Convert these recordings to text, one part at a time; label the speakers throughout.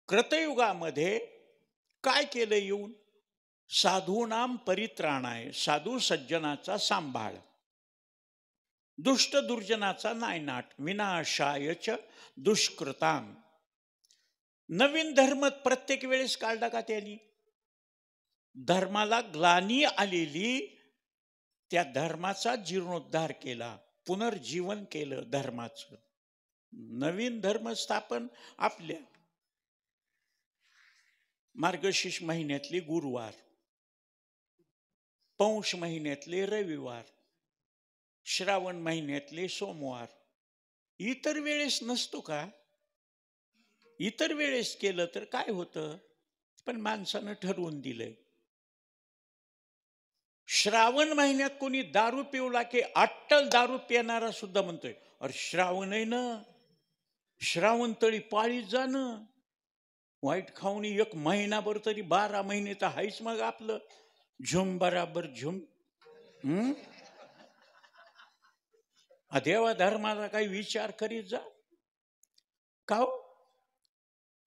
Speaker 1: कृतयुगामध्ये काय केलं येऊन? साधूनाम परित्राणाय, साधू सज्जनाचा सांभाळ, दुष्ट दुर्जनाचा नायनाट, विनाशायच दुष्कृताम. नवीन धर्म प्रत्येक वेळेस काढला का त्यांनी? धर्माला ग्लानी आलेली त्या धर्माचा जीर्णोद्धार केला, पुनर्जीवन केलं धर्माचं. नवीन धर्म स्थापन आपल्या मार्गशीर्ष महिन्यातले गुरुवार, पौष महिन्यातले रविवार, श्रावण महिन्यातले सोमवार. इतर वेळेस नसतो का? इतर वेळेस केलं तर काय होतं? पण माणसानं ठरवून दिलंय. श्रावण महिन्यात कोणी दारू पिवला की अट्टल दारू पिणारा सुद्धा म्हणतोय, अरे श्रावण आहे ना, श्रावण तळी पाळीत जाणं, वाईट खाऊन एक महिनाभर तरी 12 महिने तर हायच मग आपलं झुम बराबर झुम. देवा धर्माचा काही विचार करीत जा का हो?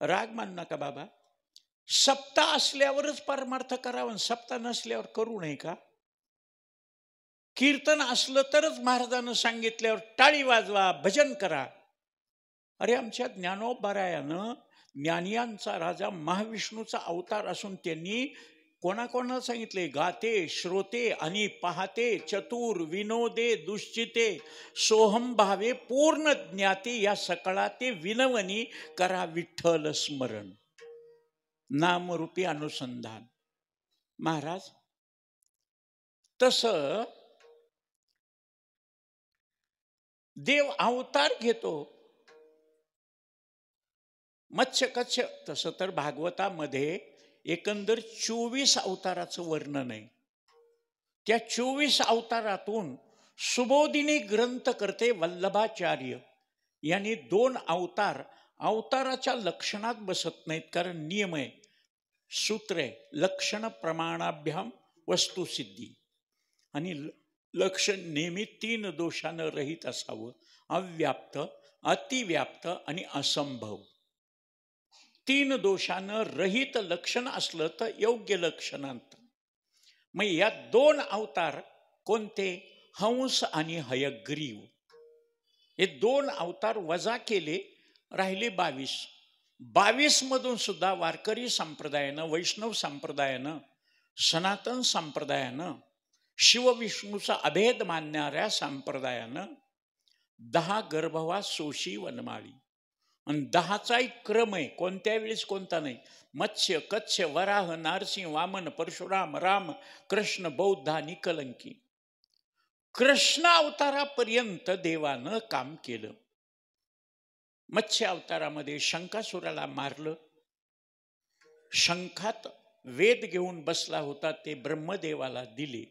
Speaker 1: राग मान नका बाबा. सप्ताह असल्यावरच परमार्थ करावा, सप्ताह नसल्यावर करू नये का? कीर्तन असलं तरच महाराजांना सांगितल्यावर टाळी वाजवा, भजन करा. अरे आमच्या ज्ञानोबारायानं ज्ञानियांचा राजा महाविष्णूचा अवतार असून त्यांनी कोणाकोणाला सांगितले? गाते, श्रोते आणि पाहते, चतुर, विनोदे, दुश्चिते, सोहम भावे, पूर्ण ज्ञाते, या सकळा ते विनवनी करा विठ्ठल स्मरण, नामरूपी अनुसंधान. महाराज तसं देव अवतार घेतो. मत्स्य कच्छ, तसं तर भागवतामध्ये एकंदर 24 अवताराचं वर्णन आहे. त्या 24 अवतारातून सुबोधिनी ग्रंथ करते वल्लभाचार्य यांनी 2 अवतार अवताराच्या लक्षणात बसत नाहीत, कारण नियम आहे, सूत्र आहे, लक्षण प्रमाणाभ्याम वस्तुसिद्धी. आणि लक्षण नेहमी 3 दोषानं रहित असावं: अव्याप्त, अतिव्याप्त आणि असंभव. 3 दोषानं रहित लक्षण असलं तर योग्य लक्षणांत. मग या 2 अवतार कोणते? हंस आणि हयग्रीव. हे 2 अवतार वजा केले, राहिले 22. 22 मधून सुद्धा वारकरी संप्रदायानं, वैष्णव संप्रदायानं, सनातन संप्रदायानं, शिवविष्णूचा अभेद मानणाऱ्या संप्रदायानं 10 गर्भवास, सोशी, वनमाळी आणि 10चा एक क्रम आहे, कोणत्या वेळेस कोणता नाही. मत्स्य, कच्छ, वराह, नारसिंह, वामन, परशुराम, राम, कृष्ण, बौद्ध आणि कलंकी. कृष्ण अवतारापर्यंत देवानं काम केलं. मत्स्य अवतारामध्ये शंखासुराला मारलं. शंखात वेद घेऊन बसला होता ते ब्रह्मदेवाला दिले.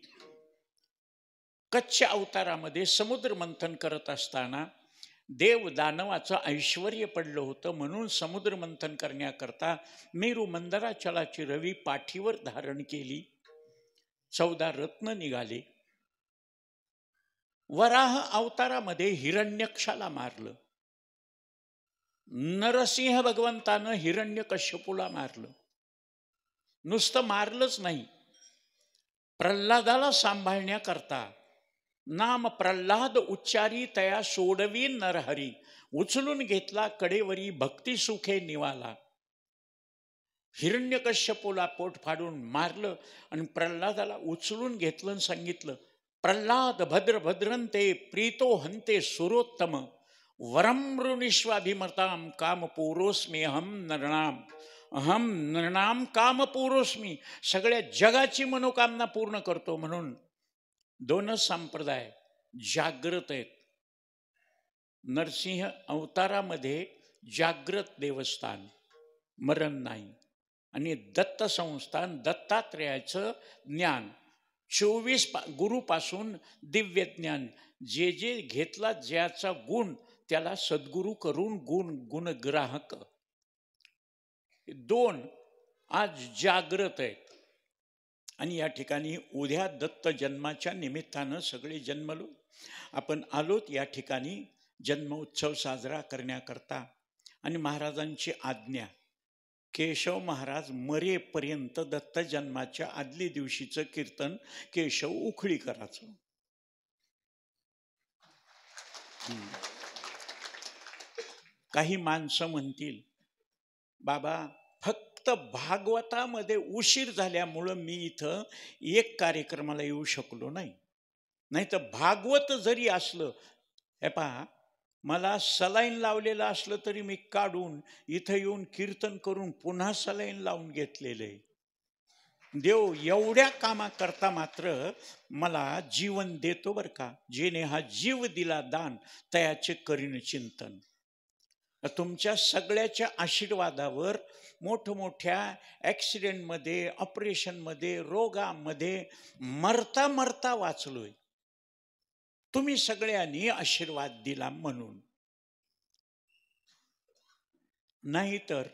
Speaker 1: कच्छ अवतारामध्ये समुद्र मंथन करत असताना देव दानवाचं ऐश्वर्य पडलं होतं, म्हणून समुद्र मंथन करण्याकरता मेरू मंदराचलाची रवी पाठीवर धारण केली. 14 रत्न निघाले. वराह अवतारामध्ये हिरण्यक्षाला मारलं. नरसिंह भगवंतानं हिरण्यकश्यपूला मारलं. नुसतं मारलंच नाही, प्रल्हादाला सांभाळण्याकरता नाम प्रल्हाद उच्चारी तया सोडवी नरहरी, उचलून घेतला कडेवरी भक्ती सुखे निवाला. हिरण्यकश्यपूला पोट फाडून मारलं आणि प्रल्हादाला उचलून घेतलं आणि सांगितलं, प्रल्हाद भद्र भद्रंते प्रीतो हंते सुरोत्तम वरम मृनिष्वाभिमताम कामपूरोस्मी अहम नरणाम, अहम नरणाम कामपूरोस्मी. सगळ्या जगाची मनोकामना पूर्ण करतो. म्हणून 2 संप्रदाय जागृत आहेत. नरसिंह अवतारामध्ये जागृत देवस्थान, मरण नाही. आणि दत्त संस्थान, दत्तात्रेयाचं ज्ञान 24 गुरुपासून दिव्य ज्ञान, जे जे घेतला ज्याचा गुण त्याला सद्गुरू करून गुणग्राहक. 2 आज जागृत आहेत. आणि या ठिकाणी उद्या दत्त जन्माच्या निमित्तानं सगळे जन्मलो, आपण आलोत या ठिकाणी जन्मोत्सव साजरा करण्याकरता. आणि महाराजांची आज्ञा, केशव महाराज मरेपर्यंत दत्त जन्माच्या आदल्या दिवशीचं कीर्तन केशव उखळी करायचं. काही माणसं म्हणतील बाबा फक्त भागवतामध्ये उशीर झाल्यामुळं मी इथं एक कार्यक्रमाला येऊ शकलो नाही. नाही तर भागवत जरी असलं, हे पहा, मला सलाईन लावलेलं असलं तरी मी काढून इथं येऊन कीर्तन करून पुन्हा सलाईन लावून घेतलेले. देव एवढ्या कामाकरता मात्र मला जीवन देतो बरं का. जेने हा जीव दिला दान तयाचे करीन चिंतन. तुमच्या सगळ्याच्या आशीर्वादावर मोठमोठ्या ॲक्सिडेंटमध्ये, ऑपरेशनमध्ये, रोगामध्ये मरता मरता वाचलोय. तुम्ही सगळ्यांनी आशीर्वाद दिला म्हणून. नाहीतर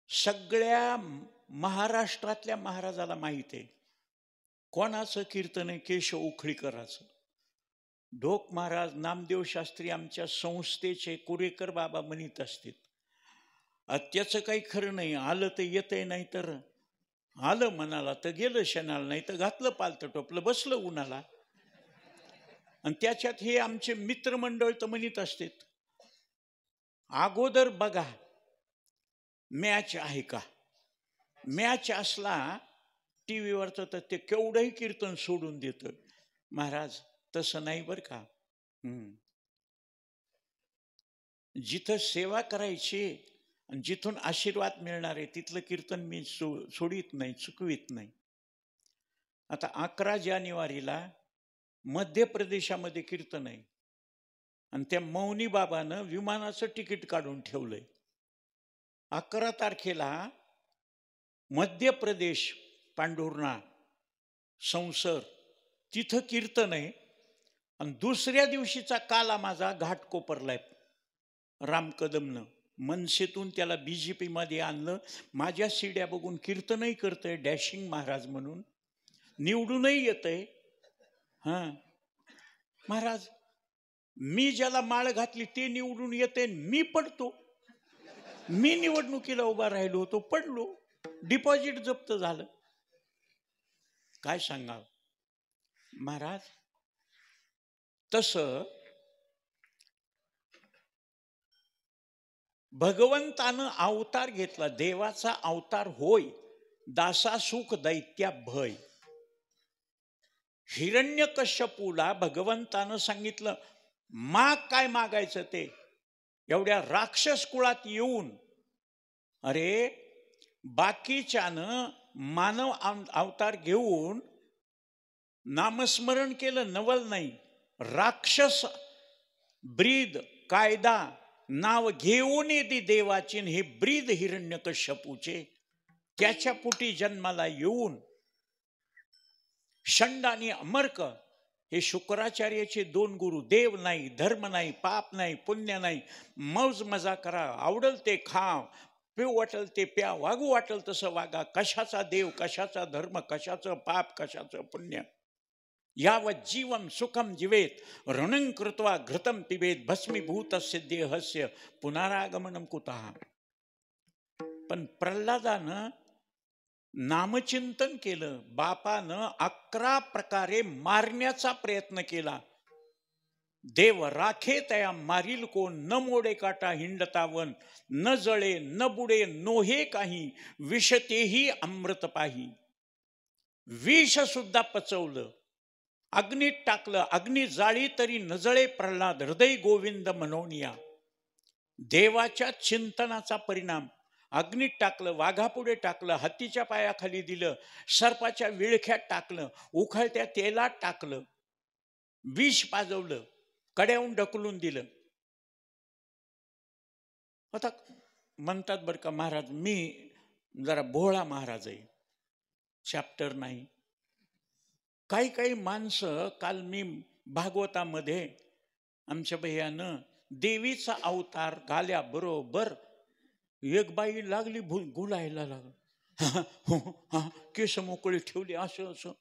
Speaker 1: सगळ्या महाराष्ट्रातल्या महाराजाला माहित आहे कोणाचं कीर्तन आहे, केशव उखळीकराचं. ढोक महाराज, नामदेव शास्त्री आमच्या संस्थेचे कुरेकर बाबा म्हणत असतील, त्याचं काही खरं नाही. आलं तर येतंय, नाही तर आलं मनाला तर गेलं शेणाला, नाही तर घातलं पालतं टोपलं बसलं उन्हाला. आणि त्याच्यात हे आमचे मित्रमंडळ तर म्हणत असतात, अगोदर बघा मॅच आहे का. मॅच असला टी व्हीवरचं तर ते केवढंही कीर्तन सोडून देतं. महाराज तसं नाही बरं का. जिथं सेवा करायची आणि जिथून आशीर्वाद मिळणार आहे तिथलं कीर्तन मी सोडित नाही, चुकवित नाही. आता 11 जानेवारीला मध्य प्रदेशामध्ये कीर्तन आहे आणि त्या मौनी बाबानं विमानाचं तिकीट काढून ठेवलंय. 11 तारखेला मध्य प्रदेश, पांढुर्णा, संसर, तिथं कीर्तन आहे. आणि दुसऱ्या दिवशीचा काला माझा घाट कोपरलाय राम कदमनं. मनसेतून त्याला BJP मध्ये आणलं. माझ्या सीड्या बघून कीर्तनही करतंय डॅशिंग महाराज म्हणून, निवडूनही येतंय. महाराज मी ज्याला माळ घातली ते निवडून येते, मी पडतो. मी निवडणुकीला उभा राहिलो होतो, पडलो, डिपॉझिट जप्त झालं. काय सांगावं महाराज. तसं भगवंतानं अवतार घेतला, देवाचा अवतार होय, दासा सुख दैत्या भय. हिरण्यकश्यपूला भगवंतानं सांगितलं माग काय मागायचं ते. एवढ्या राक्षस कुळात येऊन, अरे बाकीच्यानं मानव अवतार घेऊन नामस्मरण केलं, नवल नाही. राक्षस ब्रीद कायदा नाव घेऊन येते देवाची, हे ब्रीद हिरण्यकश्यपूचे. त्याच्या पोटी जन्माला येऊन षंड आणि अमर्क हे शुक्राचार्याचे 2 गुरु. देव नाही, धर्म नाही, पाप नाही, पुण्य नाही, मौज मजा करा, आवडल ते खा, पिऊ वाटल ते प्या, वागू वाटल तसं वागा, कशाचा देव, कशाचा धर्म, कशाचं पाप, कशाचं पुण्य. यावत जीवम सुखम जीवेत ऋणं कृत्वा घृतं पिबेत भस्मीभूतस्य देहस्य पुनरागमनं कुतः. पण प्रल्हादानं नामचिंतन केलं. बापानं 11 प्रकारे मारण्याचा प्रयत्न केला. देव राखे तया मारील कोण, न मोडे काटा हिंडतावन, न जळे न बुडे नोहे काही, विषतेही अमृत पाही. विष सुद्धा पचवलं, अग्नीत टाकलं, अग्नी जाळी तरी न जळे प्रल्हाद, हृदय गोविंद मनोनिया. देवाच्या चिंतनाचा परिणाम. अग्नीत टाकलं, वाघापुढे टाकलं, हत्तीच्या पायाखाली दिलं, सर्पाच्या विळख्यात टाकलं, उखळत्या तेलात टाकलं, विष पाजवलं, कड्याहून ढकलून दिलं. आता म्हणतात बरं का महाराज मी जरा भोळा महाराज आहे, चॅप्टर नाही. काही काही माणसं, काल मी भागवतामध्ये आमच्या भैयानं देवीचा अवतार घाल्याबरोबर एक बाई लागली गुलायला लागल, केस मोकळे ठेवले, असं असं.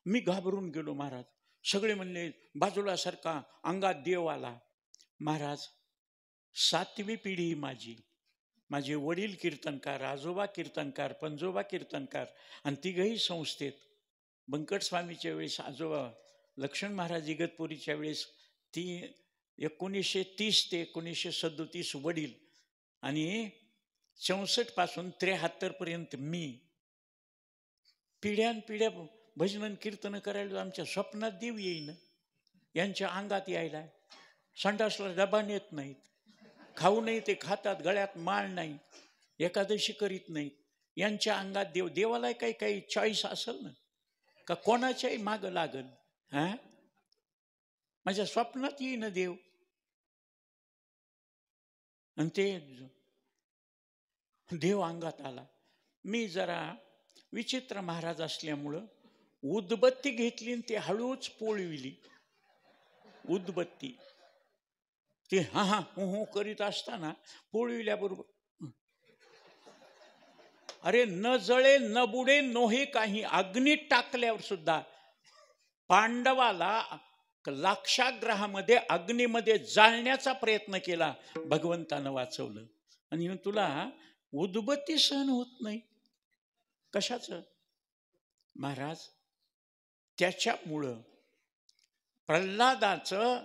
Speaker 1: मी घाबरून गेलो महाराज. सगळे म्हणले बाजूला सारखा, अंगात देव आला. महाराज 7वी पिढी माझी, माझे वडील कीर्तनकार, आजोबा कीर्तनकार, पंजोबा कीर्तनकार, आणि तिघही संस्थेत. बंकट स्वामीच्या वेळेस आजोबा, लक्ष्मण महाराज इगतपुरीच्या वेळेस 1930 ते 1937 वडील, आणि 64 पासून 73 पर्यंत मी. पिढ्यानपिढ्या भजन कीर्तन करायला आमच्या स्वप्नात देव येईन. यांच्या अंगात यायला संडासला डबा नेत नाहीत, खाऊ नाही ते खातात, गळ्यात माळ नाही, एकादशी करीत नाहीत. यांच्या अंगात देव. देवाला काही काही चॉईस असेल ना, का कोणाच्याही माग लागल? हा, माझ्या स्वप्नात येईन देव. आणि ते देव अंगात आला. मी जरा विचित्र महाराज असल्यामुळं उदबत्ती घेतली आणि ते हळूच पोळविली. उदबत्ती ते हा हा हो करीत असताना पोळविल्याबरोबर, अरे न जळे न बुडे नोहे काही, अग्नीत टाकल्यावर सुद्धा पांडवाला लाक्षाग्रहामध्ये अग्नीमध्ये जाळण्याचा प्रयत्न केला, भगवंतानं वाचवलं. आणि तुला उदबत्ती सहन होत नाही, कशाचं? महाराज त्याच्यामुळं प्रल्हादाचं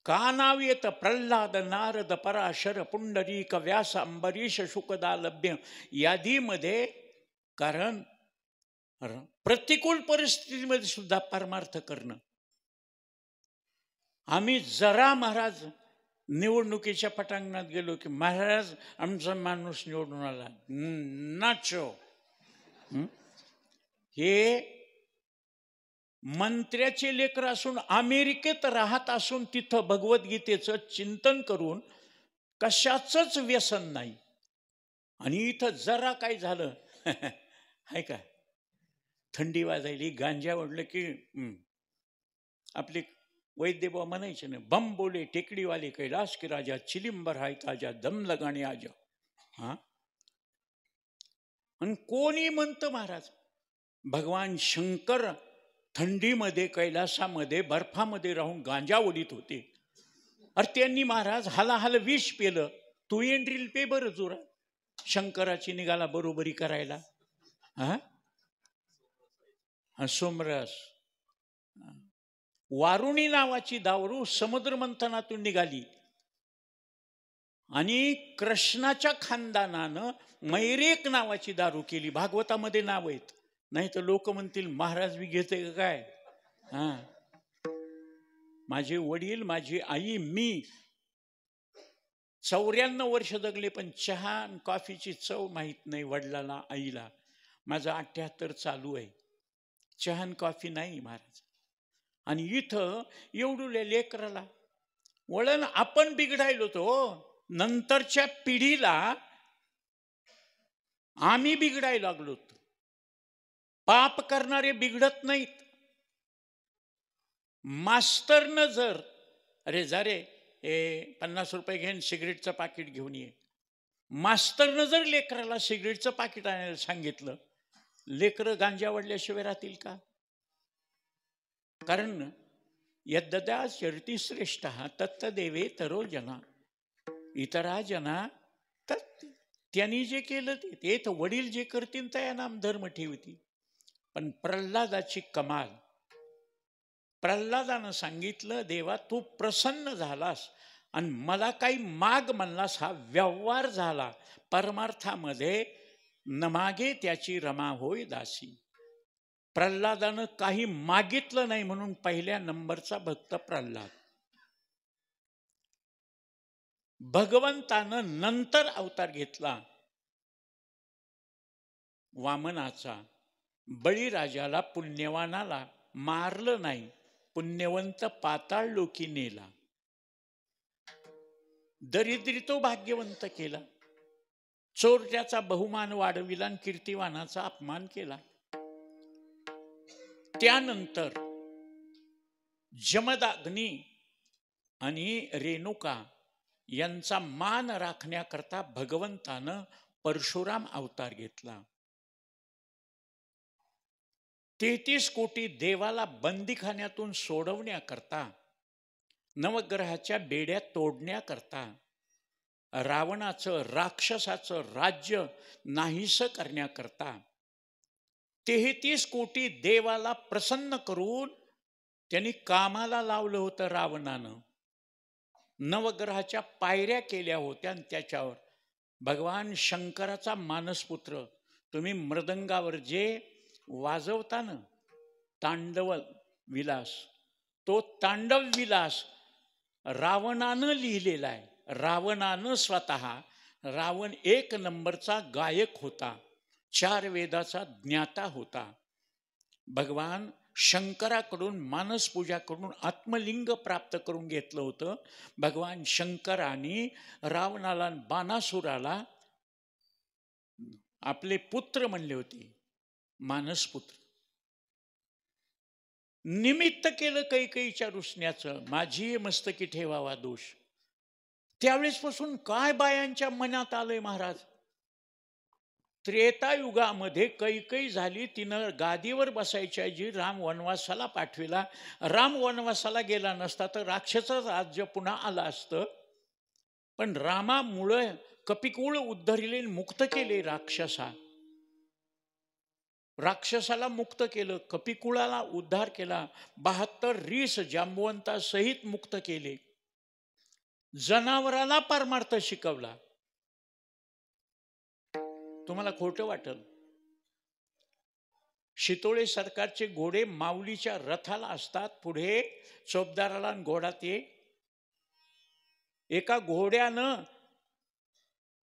Speaker 1: का नाव येतं? प्रल्हाद, नारद, पराशर, पुंडरीक, व्यास, अंबरीश, शुकदा लभ्य यादीमध्ये. कारण प्रतिकूल परिस्थितीमध्ये सुद्धा परमार्थ करणं. आम्ही जरा महाराज निवडणुकीच्या पटांगणात गेलो की महाराज आमचा माणूस निवडून आला, नाचो. हे मंत्र्याचे लेकर असून अमेरिकेत राहत असून तिथं भगवद्गीतेचं चिंतन करून कशाचंच व्यसन नाही. आणि इथं जरा काय झालं आहे का, थंडी वाजायली, गांजा ओढलं की आपले वैद्यबा म्हणायचे ना, बम बोले टेकडीवाले कैलाश के राजा, चिलिंबर हाय ताजा, दम लगाने आजा. हा, आणि कोणी म्हणतं महाराज भगवान शंकर थंडीमध्ये कैलासामध्ये बर्फामध्ये राहून गांजा ओढीत होते. अरे त्यांनी महाराज हालाहाल विष पेलं. तू एंड्रील पे बरं जोरा, शंकराची निघाला बरोबरी करायला. हा, सोमरस. वारुणी नावाची दारू समुद्र मंथनातून निघाली आणि कृष्णाच्या खानदानानं मैरेक नावाची दारू केली. भागवतामध्ये नाव आहेत, नाही तर लोक म्हणतील महाराज बी घेते काय. हा, माझे वडील, माझी आई, मी 94 वर्ष जगले, पण चहा आणि कॉफीची चव माहीत नाही वडिलाला, आईला. माझं 78 चालू आहे, चहा आणि कॉफी नाही महाराज. आणि इथं एवढ्या लेकराला वळण आपण बिघडायलो तो, नंतरच्या पिढीला आम्ही बिघडायला लागलो. पाप करणारे बिघडत नाहीत. मास्तरनं जर अरे जा रे 50 रुपये घेऊन सिगरेटचं पाकिट घेऊन ये, मास्तरनं जर लेकराला सिगरेटचं पाकिट आणायला सांगितलं, लेकरं गांजा वडल्याशिवाय राहतील का? कारण यद्ददा चरती श्रेष्ठ तत्तदेवे तरो जना, इतरा जना तत्. त्यांनी जे केलं ते तर वडील जे करतील त्या नाम धर्म ठेवतील. पण प्रल्हादाची कमाल, प्रल्हादानं सांगितलं देवा तू प्रसन्न झालास आणि मला काही माग म्हणलास, हा व्यवहार झाला. परमार्थामध्ये न मागे त्याची रमा होय दासी. प्रल्हादानं काही मागितलं नाही म्हणून पहिल्या नंबरचा भक्त प्रल्हाद. भगवंतानं नंतर अवतार घेतला वामनाचा. बळीराजाला, पुण्यवानाला मारलं नाही, पुण्यवंत पाताळ लोकी नेला. दरिद्री तो भाग्यवंत केला. चोरट्याचा बहुमान वाढविला आणि कीर्तिवानाचा अपमान केला. त्यानंतर जमदाग्नी आणि रेणुका यांचा मान राखण्याकरता भगवंतानं परशुराम अवतार घेतला. 33 कोटी देवाला बंदीखान्यातून सोडवण्याकरता, नवग्रहाच्या बेड्या तोडण्याकरता रावणाचं राक्षसाचं राज्य नाहीसं करण्याकरता 33 कोटी देवाला प्रसन्न करून त्यांनी कामाला लावलं होतं रावणानं. नवग्रहाच्या पायऱ्या केल्या होत्या आणि त्याच्यावर भगवान शंकराचा मानसपुत्र तुम्ही मृदंगावर जे वाजवता ना तांडव विलास, तो तांडव विलास रावणानं लिहिलेला आहे. रावणानं स्वतः, रावण 1 नंबरचा गायक होता, 4 वेदाचा ज्ञाता होता. भगवान शंकराकडून मानसपूजा करून आत्मलिंग प्राप्त करून घेतलं होतं. भगवान शंकराने रावणाला बाणासुराला आपले पुत्र म्हणले होते, मानसपुत्र. निमित्त केलं कैकेयीच्या रुसण्याचं, माझी मस्तकी ठेवावा दोष. त्यावेळेसपासून काय बायांच्या मनात आलंय महाराज. त्रेतायुगामध्ये कैकेयी झाली, तिनं गादीवर बसायच्या जी राम वनवासाला पाठविला. राम वनवासाला गेला नसता तर राक्षसाचं राज्य पुन्हा आलं असतं. पण रामामुळं कपिकुळ उद्धरिले, मुक्त केले राक्षसाला मुक्त केलं, कपिकुळाला उद्धार केला, 72 रीस जांबवंता सहित मुक्त केले, जनावराला परमार्थ शिकवला. तुम्हाला खोटं वाटेल, शितोळे सरकारचे घोडे माऊलीच्या रथाला असतात, पुढे चोपदाराला घोडा ते. एका घोड्यानं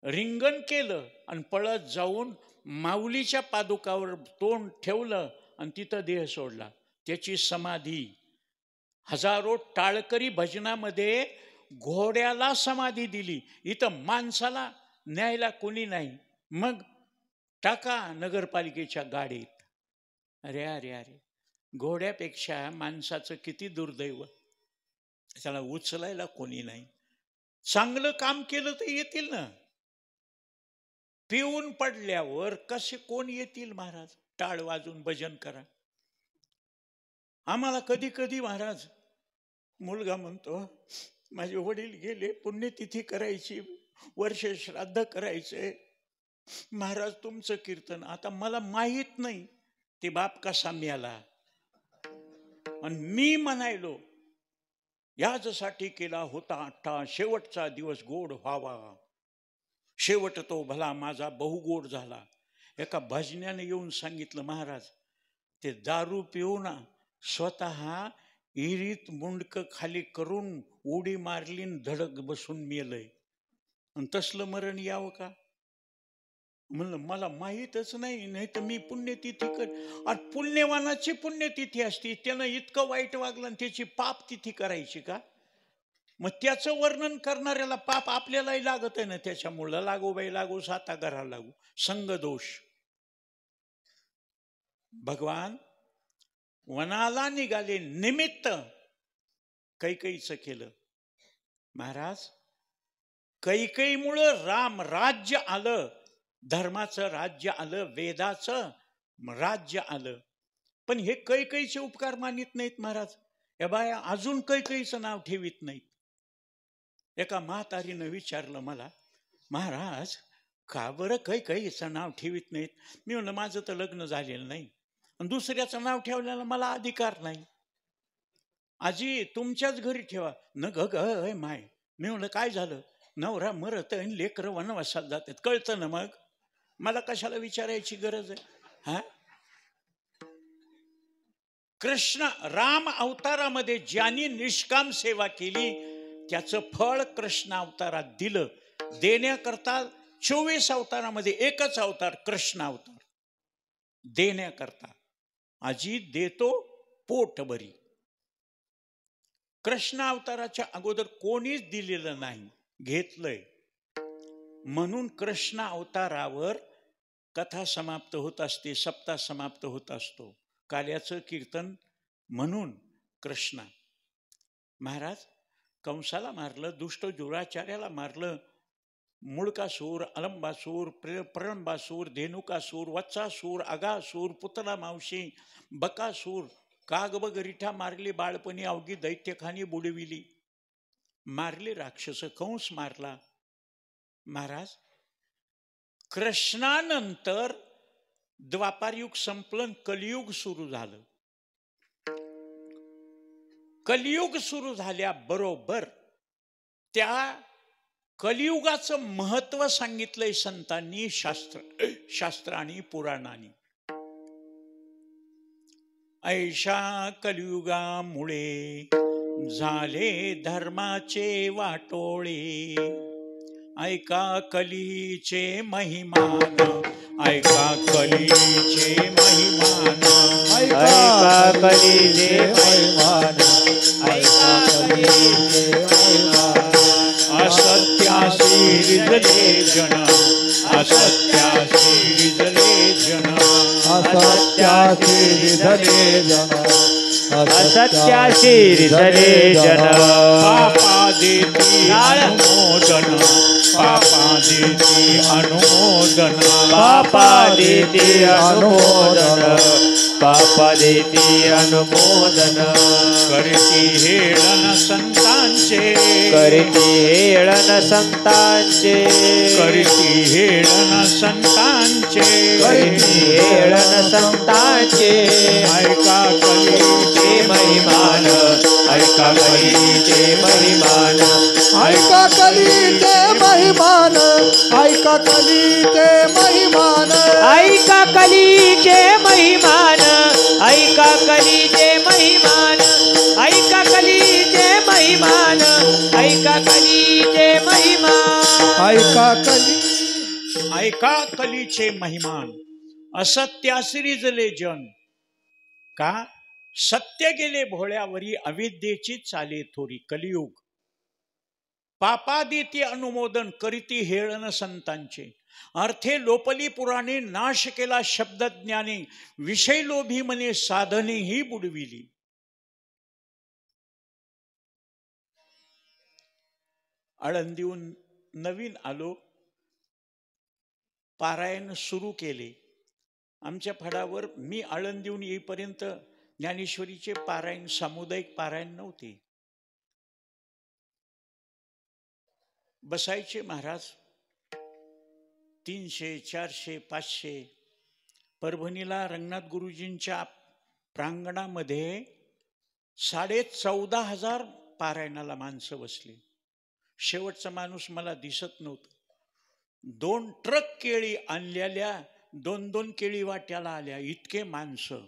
Speaker 1: रिंगण केलं आणि पळत जाऊन माऊलीच्या पादुकावर तोंड ठेवलं आणि तिथं देह सोडला. त्याची समाधी. हजारो टाळकरी भजनामध्ये घोड्याला समाधी दिली, इथं माणसाला न्यायला कोणी नाही. मग टाका नगरपालिकेच्या गाडीत. अरे अरे अरे, घोड्यापेक्षा माणसाचं किती दुर्दैव, त्याला उचलायला कोणी नाही. चांगलं काम केलं तर येतील ना. पिऊन पडल्यावर कसे कोण येतील महाराज. टाळ वाजून भजन करा. आम्हाला कधी कधी महाराज मुलगा म्हणतो, माझे वडील गेले, पुण्यतिथी करायची, वर्ष श्राद्ध करायचे, महाराज तुमचं कीर्तन. आता मला माहीत नाही ते बाप कसा मिळाला, आणि मी म्हणायलो याच्यासाठी केला होता अट्टा, शेवटचा दिवस गोड व्हावा, शेवट तो भला माझा बहुगोड झाला. एका भजन्याने येऊन सांगितलं, महाराज ते दारू पिऊन स्वतः इरीत मुंडक खाली करून उडी मारली, धडक बसून मेलय, आणि तसलं मरण यावं का? म्हणलं मला माहीतच नाही, नाही तर मी पुण्यतिथी कर. आणि पुण्यवानाची पुण्यतिथी असती, त्यानं इतकं वाईट वागलं आणि त्याची पाप तिथी करायची का? मग त्याचं वर्णन करणाऱ्याला पाप आपल्यालाही लागत आहे ना. त्याच्यामुळं लागू बाई लागू, साता घरा लागू, संग दोष. भगवान वनाला निघाले, निमित्त कैकेयीचं केलं. महाराज कैकेयीमुळं राम राज्य आलं, धर्माचं राज्य आलं, वेदाचं राज्य आलं. पण हे कैकेयीचे उपकार मानित नाहीत महाराज. या बाया अजून कैकेयीचं नाव ठेवीत नाहीत. एका म्हातारीनं विचारलं मला, महाराज का बरं कैकेयीचं नाव ठेवीत नाहीत? मी म्हणलं माझं तर लग्न झालेलं नाही आणि दुसऱ्याचं नाव ठेवल्याला मला अधिकार नाही. आजी तुमच्याच घरी ठेवा. न ग माय. मी म्हणलं काय झालं? नवरा मरत आणि लेकरं वनवासाला जातात, कळतं ना. मग मला कशाला विचारायची गरज आहे? हा, कृष्ण राम अवतारामध्ये ज्यांनी निष्काम सेवा केली त्याचं फळ कृष्ण अवतारात दिलं. देण्याकरता 24 अवतारामध्ये एकच अवतार कृष्ण अवतार, देण्याकरता. आजी देतो पोटभरी. कृष्ण अवताराच्या अगोदर कोणीच दिलेलं नाही, घेतलंय. म्हणून कृष्ण अवतारावर कथा समाप्त होत असते, सप्ताह समाप्त होत असतो, काल्याचं कीर्तन. म्हणून कृष्णा महाराज कंसाला मारलं, दुष्ट दुराचार्याला मारलं, मुळकासूर, अलंबासूर, प्रलंबासूर, धेनुकासूर, वत्सासूर, अगासूर, पुतला मावशी, बकासूर, कागबगरिठा मारली, बाळपणी अवघी दैत्यखानी बुडविली, मारले राक्षस. कंस मारला, महाराज, कृष्णानंतर द्वापारयुग संपलं, कलियुग सुरू झालं. कलियुग सुरू झाल्याबरोबर त्या कलियुगाचं महत्व सांगितलंय संतांनी, शास्त्र आणि पुराणांनी. ऐशा कलियुगामुळे झाले धर्माचे वाटोळे. ऐका कलीचे महिमान, ऐका कलीचे महिमान,
Speaker 2: ऐका कलीचे महिमान, ऐका कलीचे महिमान.
Speaker 1: असत्यासी रिजले जन, असत्यासी रिजले जन,
Speaker 2: असत्यासी रिजले जन, असत्यासी रिजले जन.
Speaker 1: पापा देती अनुमोदन, पापा देती अनुमोदन,
Speaker 2: पापा देती अनुमोदन, पापा देती अनुमोदन.
Speaker 1: करती हेळन संतांचे,
Speaker 2: करती हेळन संतांचे,
Speaker 1: करती हेळन संतांचे,
Speaker 2: करती हेळन संतांचे.
Speaker 1: ऐका कलीचे
Speaker 2: महिमान, ऐका कलीचे महिमान,
Speaker 3: ऐका कलीचे महिमान, ऐका कलीचे महिमान,
Speaker 2: ऐका कलीचे महिमान, ऐका कलीचे महिमान, ऐका कलीचे महिमान, ऐका कलीचे महिमान.
Speaker 3: ऐका कली,
Speaker 1: ऐका कलीचे महिमान. असत्यासी रिजले जन. का? सत्य गेले भोळ्यावरी, अविद्येची चाले थोरी. कलियुग. पापादिती अनुमोदन, करीती हेळन संतांचे. अर्थे लोपली पुराणे, नाश केला शब्दज्ञाने. विषय लोभी म्हणे, साधने ही बुडविली. आळंदीहून नवीन आलो, पारायण सुरू केले. आमच्या फडावर मी आळंदीहून येईपर्यंत ज्ञानेश्वरीचे पारायण, सामुदायिक पारायण नव्हते. बसायचे महाराज 300, 400, 500. परभणीला रंगनाथ गुरुजींच्या प्रांगणामध्ये 14,500 पारायणाला माणसं बसली. शेवटचा माणूस मला दिसत नव्हता. 2 ट्रक केळी आणलेल्या, 2-2 केळी वाट्याला आल्या. इतके माणसं.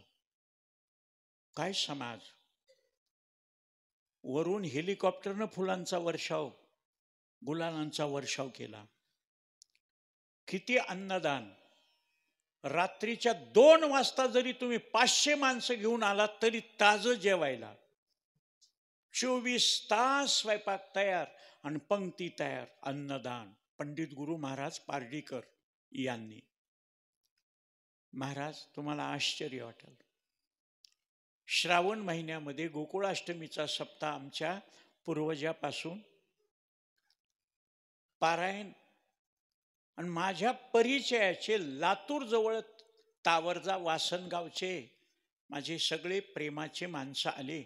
Speaker 1: काय समाज. वरून हेलिकॉप्टरनं फुलांचा वर्षाव, गुलालांचा वर्षाव केला. किती अन्नदान. रात्रीच्या 2 वाजता जरी तुम्ही 500 माणसं घेऊन आलात तरी ताजं जेवायला. 24 तास स्वयंपाक तयार आणि पंक्ती तयार. अन्नदान. पंडित गुरु महाराज पार्डीकर यांनी. महाराज, तुम्हाला आश्चर्य वाटेल, श्रावण महिन्यामध्ये गोकुळाष्टमीचा सप्ताह आमच्या पूर्वजापासून पारायण. आणि माझ्या परिचयाचे लातूर जवळ तावरजा वासनगावचे माझे सगळे प्रेमाचे माणसं आले.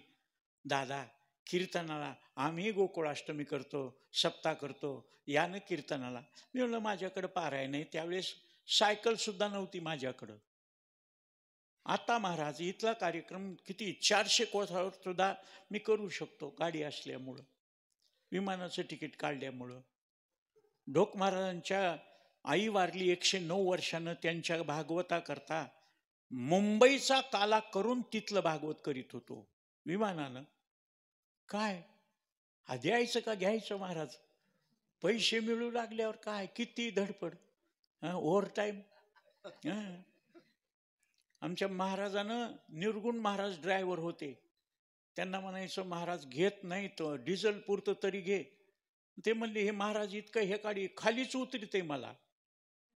Speaker 1: दादा, कीर्तनाला आम्ही गोकुळाष्टमी करतो, सप्ताह करतो, या ना कीर्तनाला. मी म्हणलं माझ्याकडे पारायण नाही. त्यावेळेस सायकल सुद्धा नव्हती माझ्याकडं. आता महाराज इथला कार्यक्रम किती 400 कोसावर सुद्धा मी करू शकतो, गाडी असल्यामुळं, विमानाचं तिकीट काढल्यामुळं. ढोक महाराजांच्या आई वारली 109 वर्षानं. त्यांच्या भागवता करता मुंबईचा काला करून तिथलं भागवत करीत होतो विमानानं. काय द्यायचं का घ्यायचं महाराज? पैसे मिळू लागल्यावर काय किती धडपड, ओव्हर टाईम. आमच्या महाराजानं, निर्गुण महाराज ड्रायव्हर होते, त्यांना म्हणायचं महाराज घेत नाही तर डिझेल पुरतं तरी घे. ते म्हणले हे महाराज इतकं हे काढी खालीच उतरते मला.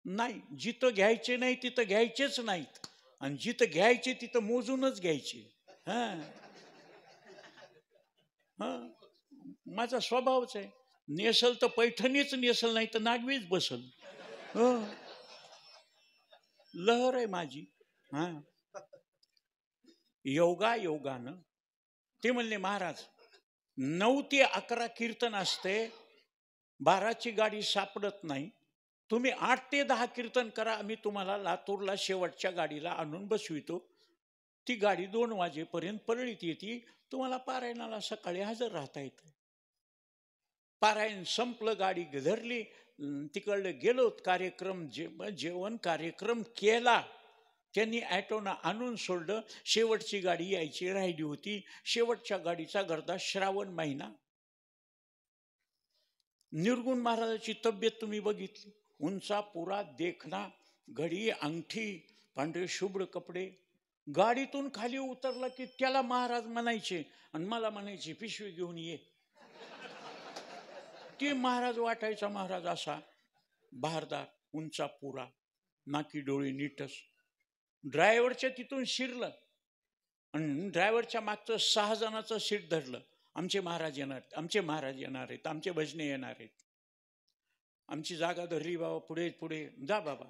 Speaker 1: नाही, जिथं घ्यायचे नाही तिथं घ्यायचेच नाहीत, आणि जिथं घ्यायचे तिथं मोजूनच घ्यायचे. माझा स्वभावच आहे. नेसल तर पैठणीच नेसल, नाही तर नागवीच बसल. लहर आहे माझी. योगानं ते म्हणले महाराज 9 ते 11 कीर्तन असते, 12ची गाडी सापडत नाही, तुम्ही 8 ते 10 कीर्तन करा, आम्ही तुम्हाला लातूरला शेवटच्या गाडीला आणून बसवितो. ती गाडी 2 वाजेपर्यंत परळीत येते, तुम्हाला पारायणाला सकाळी हजर राहता येतं. पारायण संपलं, गाडी धरली, तिकडलं गेलो, कार्यक्रम जेवण कार्यक्रम केला. त्यांनी ॲटोनं आणून सोडलं. शेवटची गाडी यायची राहिली होती. शेवटच्या गाडीचा गर्दा श्रावण महिना. निर्गुण महाराजाची तब्येत तुम्ही बघितली, उंचा पुरा देखणा, घडी अंगठी, पांढरे शुभ्र कपडे. गाडीतून खाली उतरला की त्याला महाराज म्हणायचे आणि मला म्हणायचे पिशवी घेऊन ये. ते महाराज वाटायचा महाराज असा बहारदार, उंचा पुरा, नाकी डोळे नीटस. ड्रायव्हरच्या तिथून शिरलं आणि ड्रायव्हरच्या मागचं 6 जणांचं सीट धरलं. आमचे महाराज येणार, आमचे महाराज येणार आहेत, आमचे भजने येणार आहेत. आमची जागा धरली, बाबा पुढे पुढे जा बाबा.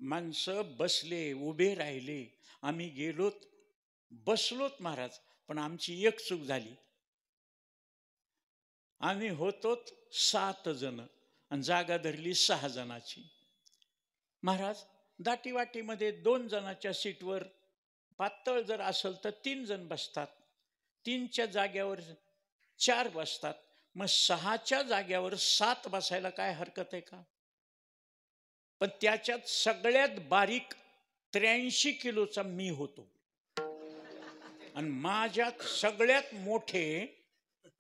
Speaker 1: माणसं बसले, उभे राहिले, आम्ही गेलोत, बसलोत महाराज. पण आमची एक चूक झाली, आम्ही होतोत 7 जण आणि जागा धरली 6 जणाची. महाराज दाटीवाटीमध्ये 2 जणाच्या सीटवर पातळ जर असेल तर 3 जण बसतात, 3च्या जाग्यावर 4 बसतात, मग 6च्या जाग्यावर 7 बसायला काय हरकत आहे का? पण त्याच्यात सगळ्यात बारीक 83 किलोचा मी होतो आणि माझ्यात सगळ्यात मोठे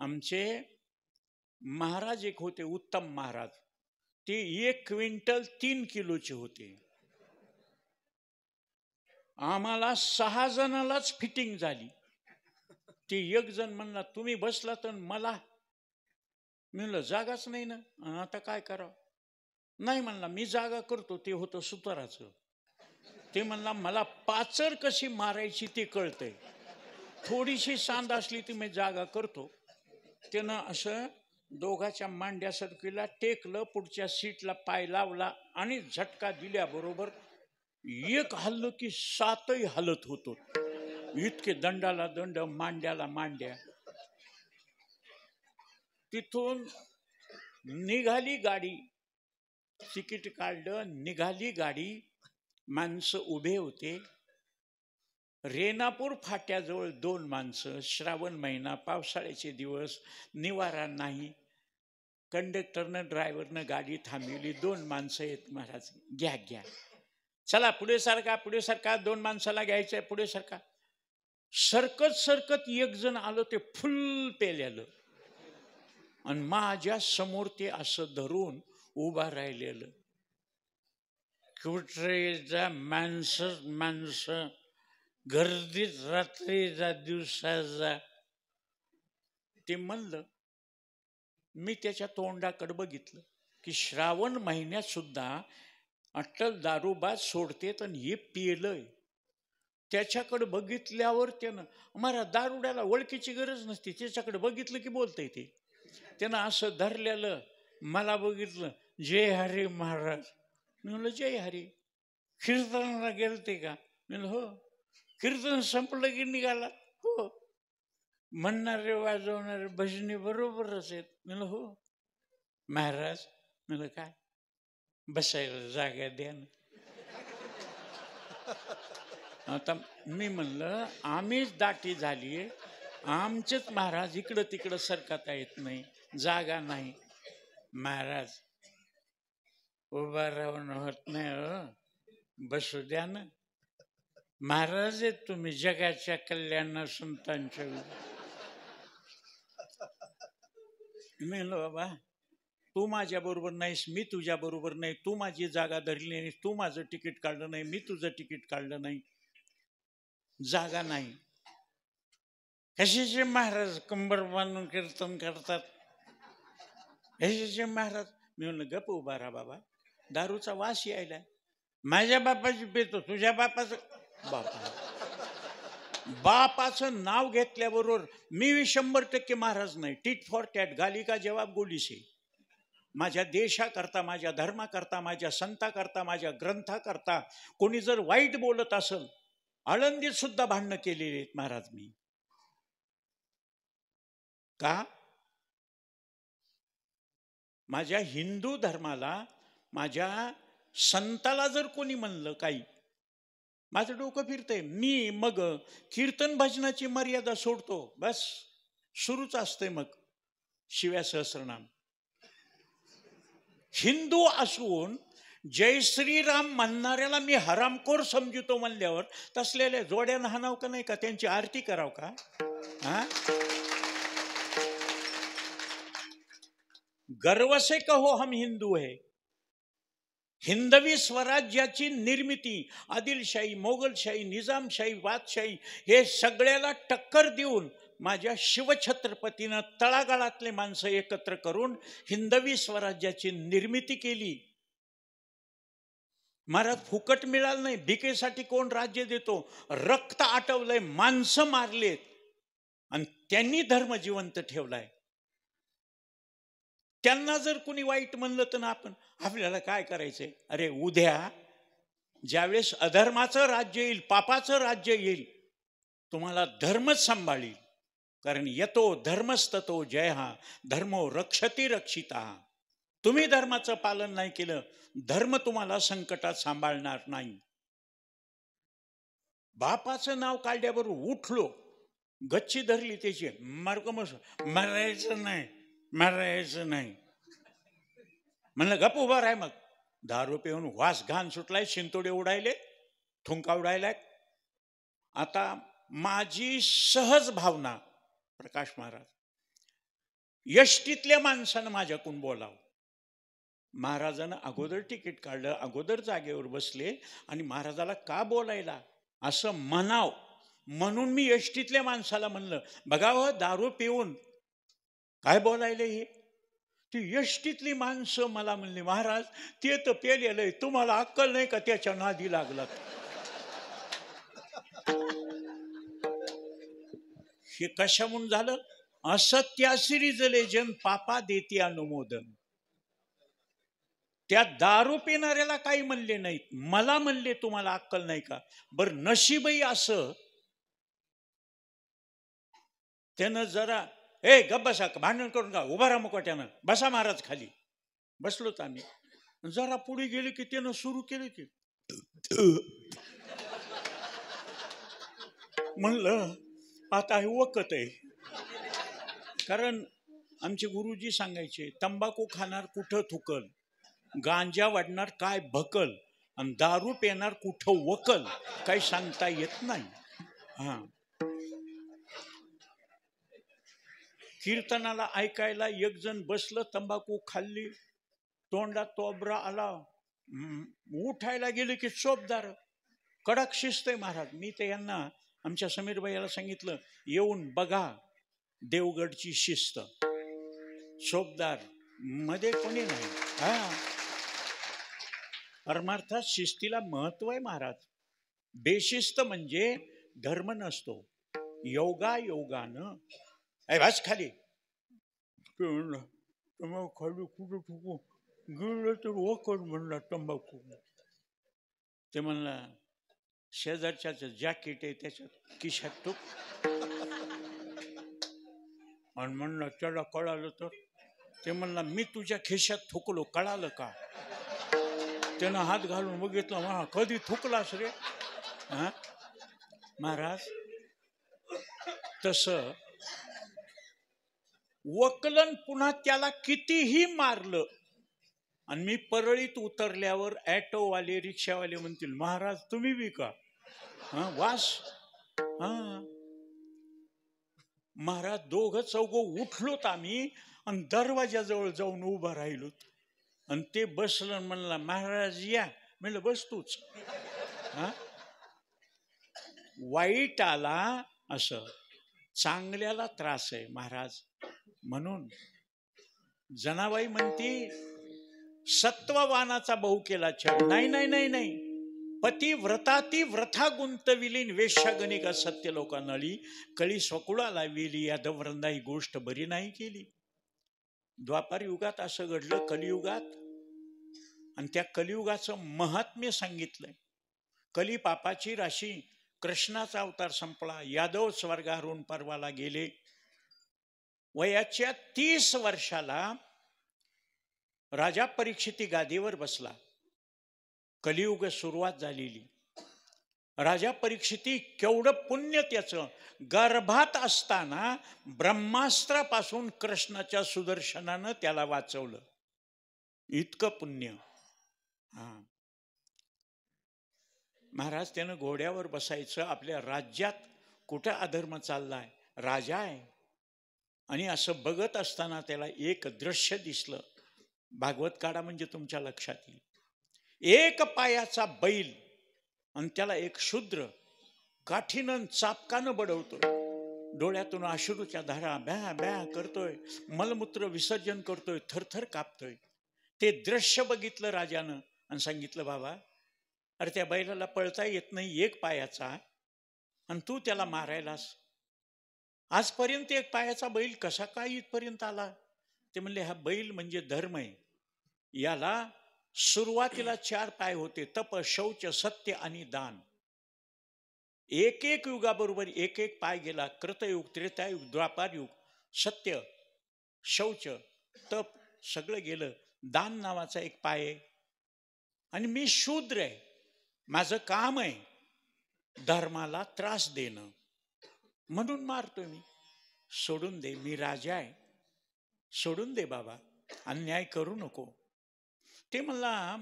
Speaker 1: आमचे महाराज एक होते, उत्तम महाराज. ते 1 क्विंटल 3 किलोचे होते. आम्हाला 6 जणालाच फिटिंग झाली. ते एक जण म्हणला तुम्ही बसला तर मला. म्हणलं जागाच नाही ना, आता काय करावं? नाही म्हणला मी जागा करतो. ते होतं सुताराचं. ते म्हणला मला पाचर कशी मारायची ते कळतंय, थोडीशी सांद असली ती मी जागा करतो. त्यानं असं दोघाच्या मांड्यासारखीला टेकलं, पुढच्या सीटला पाय लावला आणि झटका दिल्याबरोबर एक हल्लं की 7ही हलत होतो. इतके दंडाला दंड, मांड्याला मांड्या. तिथून निघाली गाडी, तिकीट काढलं, निघाली गाडी. माणसं उभे होते. रेणापूर फाट्याजवळ 2 माणसं, श्रावण महिना, पावसाळ्याचे दिवस, निवारा नाही. कंडक्टरनं ड्रायव्हरनं गाडी थांबवली. 2 माणसं आहेत महाराज, घ्या घ्या, चला पुढे सारखा, पुढे सारखा, 2 माणसाला घ्यायचंय, पुढे सारखा. सरकत सरकत एक जण आलं, ते फुल पेलेलं आणि माझ्या समोर ते असं धरून उभा राहिलेलं. कुठे माणसं गर्दीत रात्रीचा दिवसाचा. ते म्हणलं, मी त्याच्या तोंडाकडे बघितलं की श्रावण महिन्यात सुद्धा अट्टल दारूबाज सोडते तर हे पिलंय. त्याच्याकडे बघितल्यावर त्यानं, मला दारुड्याला ओळखीची गरज नसते, त्याच्याकडे बघितलं की बोलतंय ते. त्यानं असं धरलेलं, मला बघितलं, जय हरी महाराज. मी म्हणलं जय हरी. कीर्तनाला गेलते का? मी म्हणलं हो. कीर्तन संपलं की निघाला? हो. म्हणणारे वाजवणारे भजनी बरोबरच आहेत? म्हणलं हो. महाराज म्हणलं काय? बसायला जागा द्या ना. आता मी म्हणलं आम्हीच दाटी झाली, आमचेच महाराज इकडं तिकडं सरकता येत नाही, जागा नाही. महाराज उभा राहून होत नाही हो, बसू द्या ना. महाराज आहेत तुम्ही, जगाच्या कल्याण संतांच्या. मी म्हणलं बाबा तू माझ्या बरोबर नाहीस, मी तुझ्या बरोबर नाही. तू माझी जागा धरली नाही, तू माझं तिकीट काढलं नाही, मी तुझं तिकीट काढलं नाही, जागा नाही. कशाचे महाराज कंबर बांधून कीर्तन करतात? कशाचे महाराज? मी म्हणलं गप उभा राहा बाबा, दारूचा वास यायला. माझ्या बापाची पेतो, तुझ्या बापाचं. बापाचं नाव घेतल्याबरोबर मी 100% महाराज नाही. टिट फॉर टॅट, गाली का जवाब गोलीसे. माझ्या देशाकरता, माझ्या धर्माकरता, माझ्या संताकरता, माझ्या ग्रंथाकरता कोणी जर वाईट बोलत असेल, आळंदीत सुद्धा भांडणं केलेली आहेत महाराज मी. का? माझ्या हिंदू धर्माला, माझ्या संताला जर कोणी म्हणलं काही, माझं डोकं फिरतंय. मी मग कीर्तन भजनाची मर्यादा सोडतो, बस सुरूच असते मग शिव्या सहस्रनाम. हिंदू असून जय श्रीराम म्हणणाऱ्याला मी हरामखोर समजतो म्हणल्यावर तसलेल्या जोड्यानं हाणाव का नाही का, त्यांची आरती कराव का? हा, गर्व से कहो हम हिंदू है. हिंदवी स्वराज्याची निर्मिती, आदिलशाही, मोगलशाही, निजामशाही, बादशाही हे सगळ्याला टक्कर देऊन माझ्या शिवछत्रपतीनं तळागाळातले माणसं एकत्र करून हिंदवी स्वराज्याची निर्मिती केली. महाराज फुकट मिळालं नाही. भिकेसाठी कोण राज्य देतो? रक्त आटवलंय, माणसं मारलेत आणि त्यांनी धर्म जिवंत ठेवलाय. त्यांना जर कोणी वाईट म्हणलं तर आपल्याला काय करायचंय? अरे उद्या ज्यावेळेस अधर्माचं राज्य येईल, पापाचं राज्य येईल, तुम्हाला धर्मच सांभाळील. कारण यतो धर्मस्ततो जयहा, धर्मो रक्षती रक्षिता. तुम्ही धर्माचं पालन नाही केलं, धर्म तुम्हाला संकटात सांभाळणार नाही. बापाचं नाव काढल्याबरोबर उठलो, गच्ची धरली त्याची, मारायचं नाही, मारायचं नाही म्हणलं, गप उभा राय. मग दारू पिऊन वास घाण सुटलाय, शिंतोडे उडायले, थुंका उडायलाय. आता माझी सहज भावना, प्रकाश महाराज, यष्टीतल्या माणसानं माझ्याकडून बोलावं. महाराजानं अगोदर तिकीट काढलं, अगोदर जागेवर बसले आणि महाराजाला का बोलायला असं म्हणाव म्हणून मी यष्टीतल्या माणसाला म्हणलं, बघावं दारू पिऊन काय बोलायले हे. ती यष्टीतली माणसं मला म्हणली, महाराज ते तर पेलेलंय, तुम्हाला अक्कल नाही का त्याच्या नादी लागलात. हे कशाहून झालं? असत्यासी जले जन पापा देती अनुमोदन. त्या दारू पिणाऱ्याला काही म्हणले नाहीत, मला म्हणले तुम्हाला अक्कल नाही का. बर नशीबही असं त्यानं जरा गप बसा, भांडण करून का, उभा राहा मुकोट्यानं, बसा महाराज खाली. बसलोत आम्ही. जरा पुढे गेले की त्यानं सुरू केलं की म्हणलं आता हे वकत आहे. कारण आमचे गुरुजी सांगायचे, तंबाखू खाणार कुठं थुकल, गांजा वाढणार काय भकल, आणि दारू पेणार कुठं वकल, काही सांगता येत नाही. हा, कीर्तनाला ऐकायला एक जण बसलं, तंबाखू खाल्ली, तोंडात तोबरा आला, उठायला गेले की चोपदार. कडक शिस्त आहे महाराज. मी तर यांना आमच्या समीरबाईला सांगितलं, येऊन बघा देवगडची शिस्त. चोपदार मध्ये कोणी नाही. हा, परमार्थात शिस्तीला महत्व आहे महाराज. बेशिस्त म्हणजे धर्म नसतो. योगा योगानं बस खाली खाली कुठं ठुकू गेलं तर वकड म्हणला तंबाखू. ते म्हणला शेजारच्याच जॅकेट आहे त्याच्यात खिशात टुक, आणि म्हणला त्याला कळालं तर. ते म्हणला मी तुझ्या खिशात थुकलो, कळालं का? त्यानं हात घालून बघितलं, हा कधी थुकलास रे? हा महाराज, तसं वकलन पुन्हा त्याला कितीही मारलं, आणि मी परळीत उतरल्यावर ॲटोवाले रिक्षावाले म्हणतील, महाराज तुम्ही बी का? हा वास. हा महाराज, दोघं चौघं उठलोत आम्ही आणि दरवाजाजवळ जाऊन उभा राहिलो. आणि ते बसलं, म्हणला महाराज या. म्हणलं बस तूच. हा, वाईट आला असं, चांगल्याला त्रास आहे महाराज. म्हणून जनाबाई म्हणती, सत्ववानाचा बहु केला छळ. नाही नाही नाही नाही, पतिव्रताती व्रथा गुंतविलीन, वेश्यागणिका सत्य लोका नळी, कळी स्वकुळाला वेली, यादववृंदा ही गोष्ट बरी नाही केली. द्वापार युगात असं घडलं, कलियुगात. आणि त्या कलियुगाचं महात्म्य सांगितलंय. कली पापाची राशी, कृष्णाचा अवतार संपला, यादव स्वर्गारून परवाला गेले. वयाच्या 30 वर्षाला राजा परीक्षिती गादीवर बसला. कलियुग सुरुवात झालेली. राजा परीक्षिती केवढं पुण्य त्याचं. गर्भात असताना ब्रह्मास्त्रापासून कृष्णाच्या सुदर्शनानं त्याला वाचवलं. इतकं पुण्य. हा महाराज, त्यानं घोड्यावर बसायचं. आपल्या राज्यात कुठं अधर्म चाललाय, राजा आहे. आणि असं बघत असताना त्याला एक दृश्य दिसलं. भागवत काढा म्हणजे तुमच्या लक्षात येईल. एक पायाचा बैल आणि त्याला एक शूद्र काठीनं चापकानं बडवतोय. डोळ्यातून अश्रूच्या धारा ब्या ब्या करतोय, मलमूत्र विसर्जन करतोय, थरथर कापतोय. ते दृश्य बघितलं राजानं आणि सांगितलं, बाबा अरे त्या बैलाला पळता येत नाही, एक पायाचा, आणि तू त्याला मारायलास. आजपर्यंत एक पायाचा बैल कसा काय इथपर्यंत आला? ते म्हणले, हा बैल म्हणजे धर्म आहे. याला सुरुवातीला 4 पाय होते, तप, शौच, सत्य आणि दान. एक एक युगाबरोबर एक एक पाय गेला. कृतयुग, त्रेतायुग, द्वापारयुग. सत्य, शौच, तप सगळं गेलं. दान नावाचा एक पाय आहे. आणि मी शूद्र आहे, माझं काम आहे धर्माला त्रास देणं, म्हणून मारतोय मी. सोडून दे, मी राजा आहे, सोडून दे बाबा, अन्याय करू नको. ते म्हणला,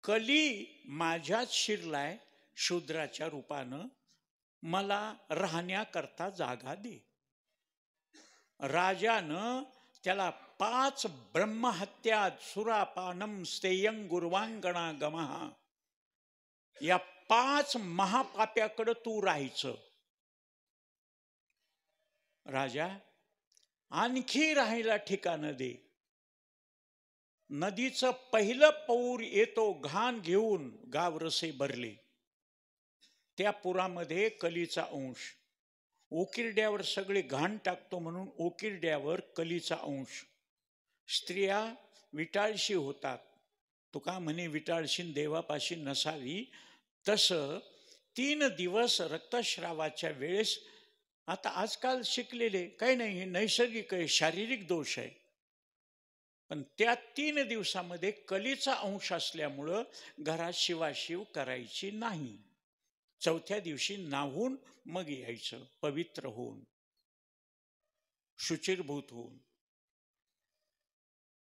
Speaker 1: कली माझ्यात शिरलाय शूद्राच्या रूपानं, मला राहण्याकरता जागा दे. राजानं त्याला 5 ब्रह्महत्या सुरापानम स्तेयं गुर्वांगणा गमहा, या 5 महापाप्याकडं तू राहायचं. राजा, आणखी राहायला ठिकाण दे. नदीचं पहिलं पौर येतो घाण घेऊन, गावरसे भरले. त्या पुरामध्ये कलीचा अंश. ओकिरड्यावर सगळे घाण टाकतो म्हणून ओकिरड्यावर कलीचा अंश. स्त्रिया विटाळशी होतात. तुका म्हणे, विटाळशीन देवापाशी नसावी. तसं 3 दिवस रक्तस्रावाच्या वेळेस, आता आजकाल शिकलेले काही नाही, हे नैसर्गिक आहे, शारीरिक दोष आहे. पण त्या 3 दिवसामध्ये कलीचा अंश असल्यामुळं घरात शिवाशिव करायची नाही. 4थ्या दिवशी नाहून मग यायचं, पवित्र होऊन, शुचिरभूत होऊन.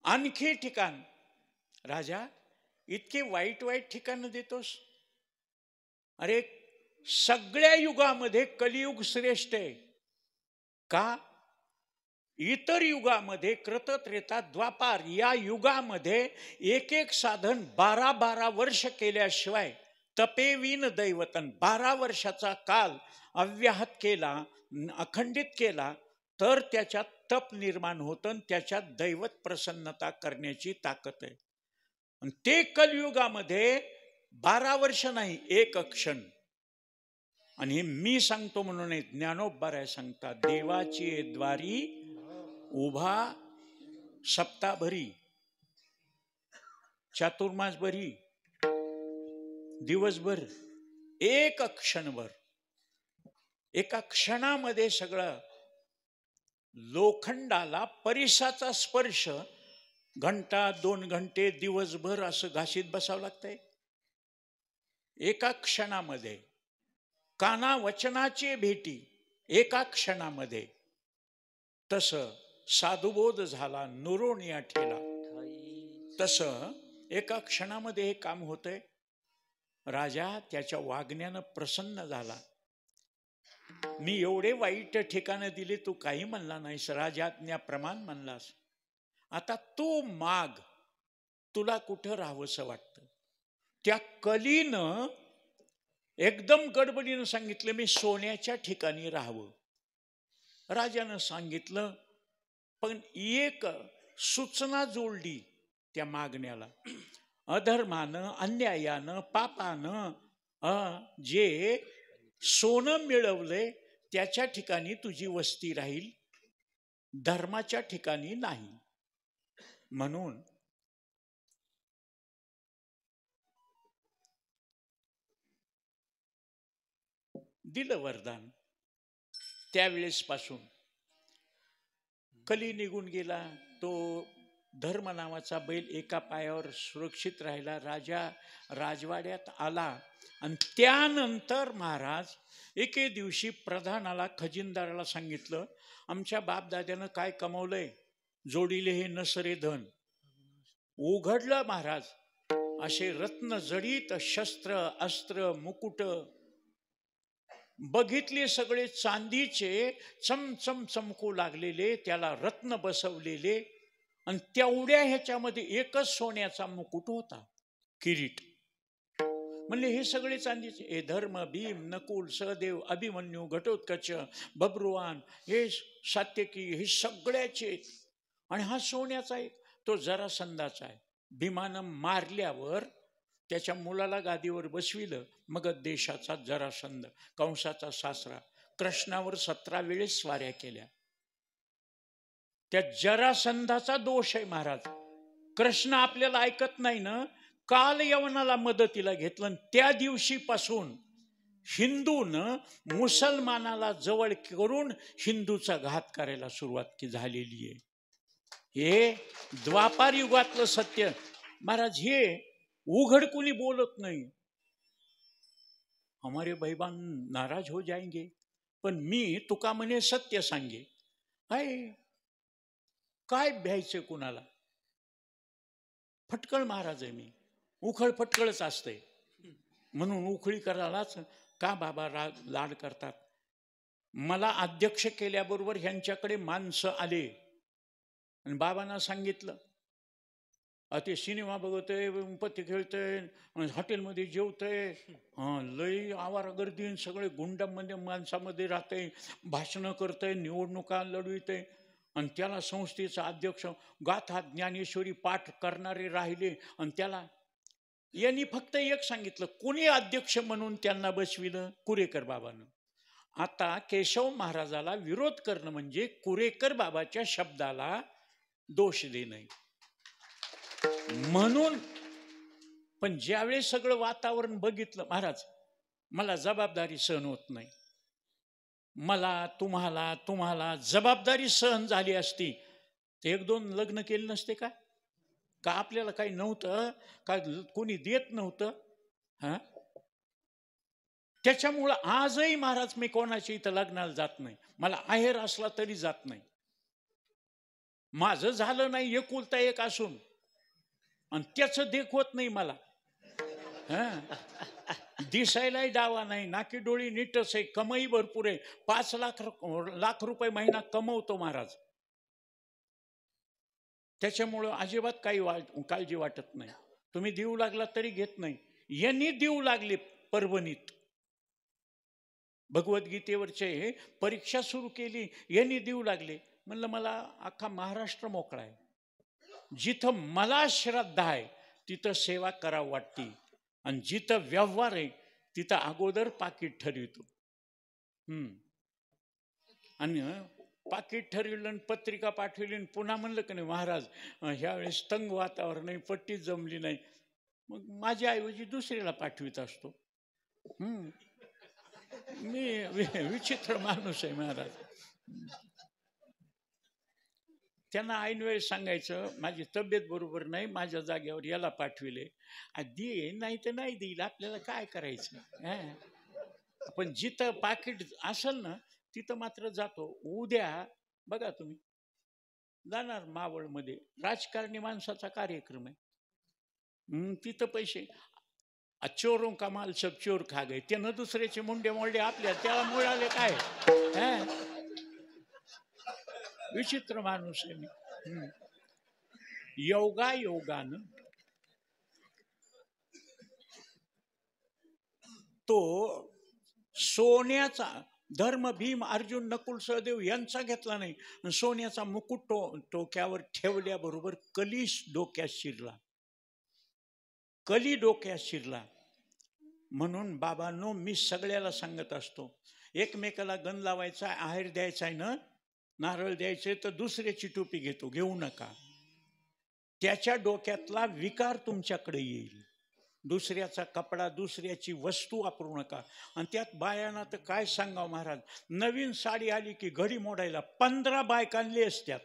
Speaker 1: आणखी ठिकाण. राजा, इतके वाईट वाईट ठिकाणं देतोस? अरे, सगळ्या युगामध्ये कलियुग श्रेष्ठ आहे. का? इतर युगामध्ये कृत, त्रेता, द्वापार या युगामध्ये एक एक साधन 12-12 वर्ष केल्याशिवाय, तपेवीन दैवतन, 12 वर्षाचा काल अव्याहत केला, अखंडित केला, तर त्याच्यात तप निर्माण होतं, त्याच्यात दैवत प्रसन्नता करण्याची ताकद आहे. आणि ते कलियुगामध्ये 12 वर्ष नाही, 1 क्षण. आणि हे मी सांगतो म्हणून नाही, ज्ञानोबा सांगतात, देवाची द्वारी उभा सप्ताभरी, चातुर्मास भरी, दिवसभर, 1 क्षणभर. एका क्षणामध्ये सगळं. लोखंडाला परिसाचा स्पर्श घंटा, 2 घंटे, दिवसभर असं घाशीत बसावं लागतंय एका क्षणामध्ये. काना वचनाची भेटी एका क्षणामध्ये. तसं साधुबोध झाला, नुरोनिया ठेला, तसं एका क्षणामध्ये हे काम होतंय. राजा त्याच्या वागण्यानं प्रसन्न झाला. मी एवढे वाईट ठिकाणं दिली, तू काही म्हणला नाहीस, राजाज्ञाप्रमाण म्हणलास. आता तू माग, तुला कुठं राहावंसं वाटतं. त्या कलीनं एकदम गडबडीनं सांगितलं, मी सोन्याच्या ठिकाणी राहावं. राजानं सांगितलं, पण एक सूचना जोडली त्या मागण्याला. अधर्मानं, अन्यायानं, पापानं जे सोनं मिळवलंय त्याच्या ठिकाणी तुझी वस्ती राहील, धर्माच्या ठिकाणी नाही. म्हणून दिलं वरदान. त्यावेळेस पासून कली निघून गेला. तो धर्म नावाचा बैल एका पायावर सुरक्षित राहिला, राजा राजवाड्यात आला आणि त्यानंतर महाराज एके दिवशी प्रधानाला खजिनदाराला सांगितलं, आमच्या बापदाद्यानं काय कमवलंय, जोडीले हे नसरे धन. उघडलं महाराज, असे रत्न जडित शस्त्र अस्त्र मुकुट बघितले, सगळे चांदीचे चमचम चमकू लागलेले, त्याला रत्न बसवलेले, आणि तेवढ्या ह्याच्यामध्ये एकच सोन्याचा मुकुट होता, किरीट. म्हणले हे सगळे चांदीचे. हे धर्म भीम नकुल सहदेव अभिमन्यू घटोत्कच बब्रुवान हे सात्यकी हे सगळ्याचे, आणि हा सोन्याचा आहे. तो जरासंधाचा आहे. भीमानं मारल्यावर त्याच्या मुलाला गादीवर बसविलं. मगध देशाचा जरासंध, कंसाचा सासरा, कृष्णावर 17 वेळेस स्वाऱ्या केल्या. त्या जरासंधाचा दोष आहे महाराज. कृष्ण आपल्याला ऐकत नाही ना, काल यवनाला मदतीला घेतलं, त्या दिवशीपासून हिंदूनं मुसलमानाला जवळ करून हिंदूचा घात करायला सुरुवात झालेली आहे. हे द्वापार युगातलं सत्य महाराज. हे उघड कुणी बोलत नाही. हमारे भाईबान नाराज हो जाएंगे, पण मी तुका म्हणे सत्य सांगे. आहे काय भ्यायचं कुणाला. फटकळ महाराज आहे मी, उखळ फटकळच असते. म्हणून उखळी करायलाच का बाबा लाड करतात. मला अध्यक्ष केल्याबरोबर ह्यांच्याकडे माणसं आले आणि बाबांना सांगितलं, ते सिनेमा बघतोय, पत्ते खेळतोय, हॉटेलमध्ये जेवतोय, लई आवारा गर्दी, सगळे गुंडामध्ये माणसामध्ये राहतंय, भाषणं करतंय, निवडणुका लढवितंय, आणि त्याला संस्थेचा अध्यक्ष गाथा ज्ञानेश्वरी पाठ करणारे राहिले, आणि त्याला यांनी फक्त एक सांगितलं, कोणी अध्यक्ष म्हणून त्यांना बसविलं, कुरेकर बाबानं. आता केशव महाराजाला विरोध करणं म्हणजे कुरेकर बाबाच्या शब्दाला दोष देणं. म्हणून पण ज्यावेळेस सगळं वातावरण बघितलं महाराज, मला जबाबदारी सहन होत नाही. मला तुम्हाला जबाबदारी सहन झाली असती तर 1-2 लग्न केले नसते का? का आपल्याला काही नव्हतं का, कोणी देत नव्हतं? हा, त्याच्यामुळं आजही महाराज मी कोणाच्या इथं लग्नाला जात नाही. मला आहेर असला तरी जात नाही. माझं झालं नाही एकुलता एक असून, आणि त्याचं देखवत नाही मला. दिसायलाही डावा नाही, नाकी डोळी नीटच आहे, कमाई भरपूर आहे, 5 लाख रुपये महिना कमवतो महाराज. त्याच्यामुळं अजिबात काही काळजी वाटत नाही. तुम्ही देऊ लागला तरी घेत नाही. यांनी देऊ लागले परभणीत, भगवद्गीतेवरचे परीक्षा सुरू केली, यांनी देऊ लागले. म्हणलं मला अख्खा महाराष्ट्र मोकळा आहे. जिथं मला श्रद्धा आहे तिथं सेवा करावं वाटते, आणि जिथं व्यवहार आहे तिथं अगोदर पाकीट ठरवितो. आणि पाकीट ठरविलं आणि पत्रिका पाठवली आणि पुन्हा म्हणलं की नाही महाराज ह्यावेळेस तंग वातावरण आहे, पट्टी जमली नाही, मग माझ्या ऐवजी दुसरीला पाठवित असतो. मी विचित्र माणूस आहे महाराज. त्यांना ऐन वेळेस सांगायचं माझी तब्येत बरोबर नाही, माझ्या जागेवर याला पाठविले, दे नाही तर नाही देईल, आपल्याला काय करायचं. पण जिथं पाकिट असेल ना तिथं मात्र जातो. उद्या बघा तुम्ही जाणार मावळमध्ये, राजकारणी माणसाचा कार्यक्रम आहे, तिथं पैसे चोरों का माल सब चोर खा गए, त्यानं दुसऱ्याचे मुंडे मोंडे आपल्या त्याला मिळाले काय. विचित्र माणूस आहे मी. योगानं तो सोन्याचा धर्म भीम अर्जुन नकुल सहदेव यांचा घेतला नाही, सोन्याचा मुकुट टोक्यावर ठेवल्याबरोबर कलीश डोक्यात शिरला, कली डोक्यात शिरला. म्हणून बाबांनो मी सगळ्याला सांगत असतो, एकमेकाला गण लावायचा, आहेर द्यायचा आहे ना, नारळ द्यायचे तर दुसऱ्याची टोपी घेऊ नका. त्याच्या डोक्यातला विकार तुमच्याकडे येईल. दुसऱ्याचा कपडा दुसऱ्याची वस्तू वापरू नका. आणि त्यात बायांना तर काय सांगावं महाराज, नवीन साडी आली की घडी मोडायला 15 बायकांले असतात.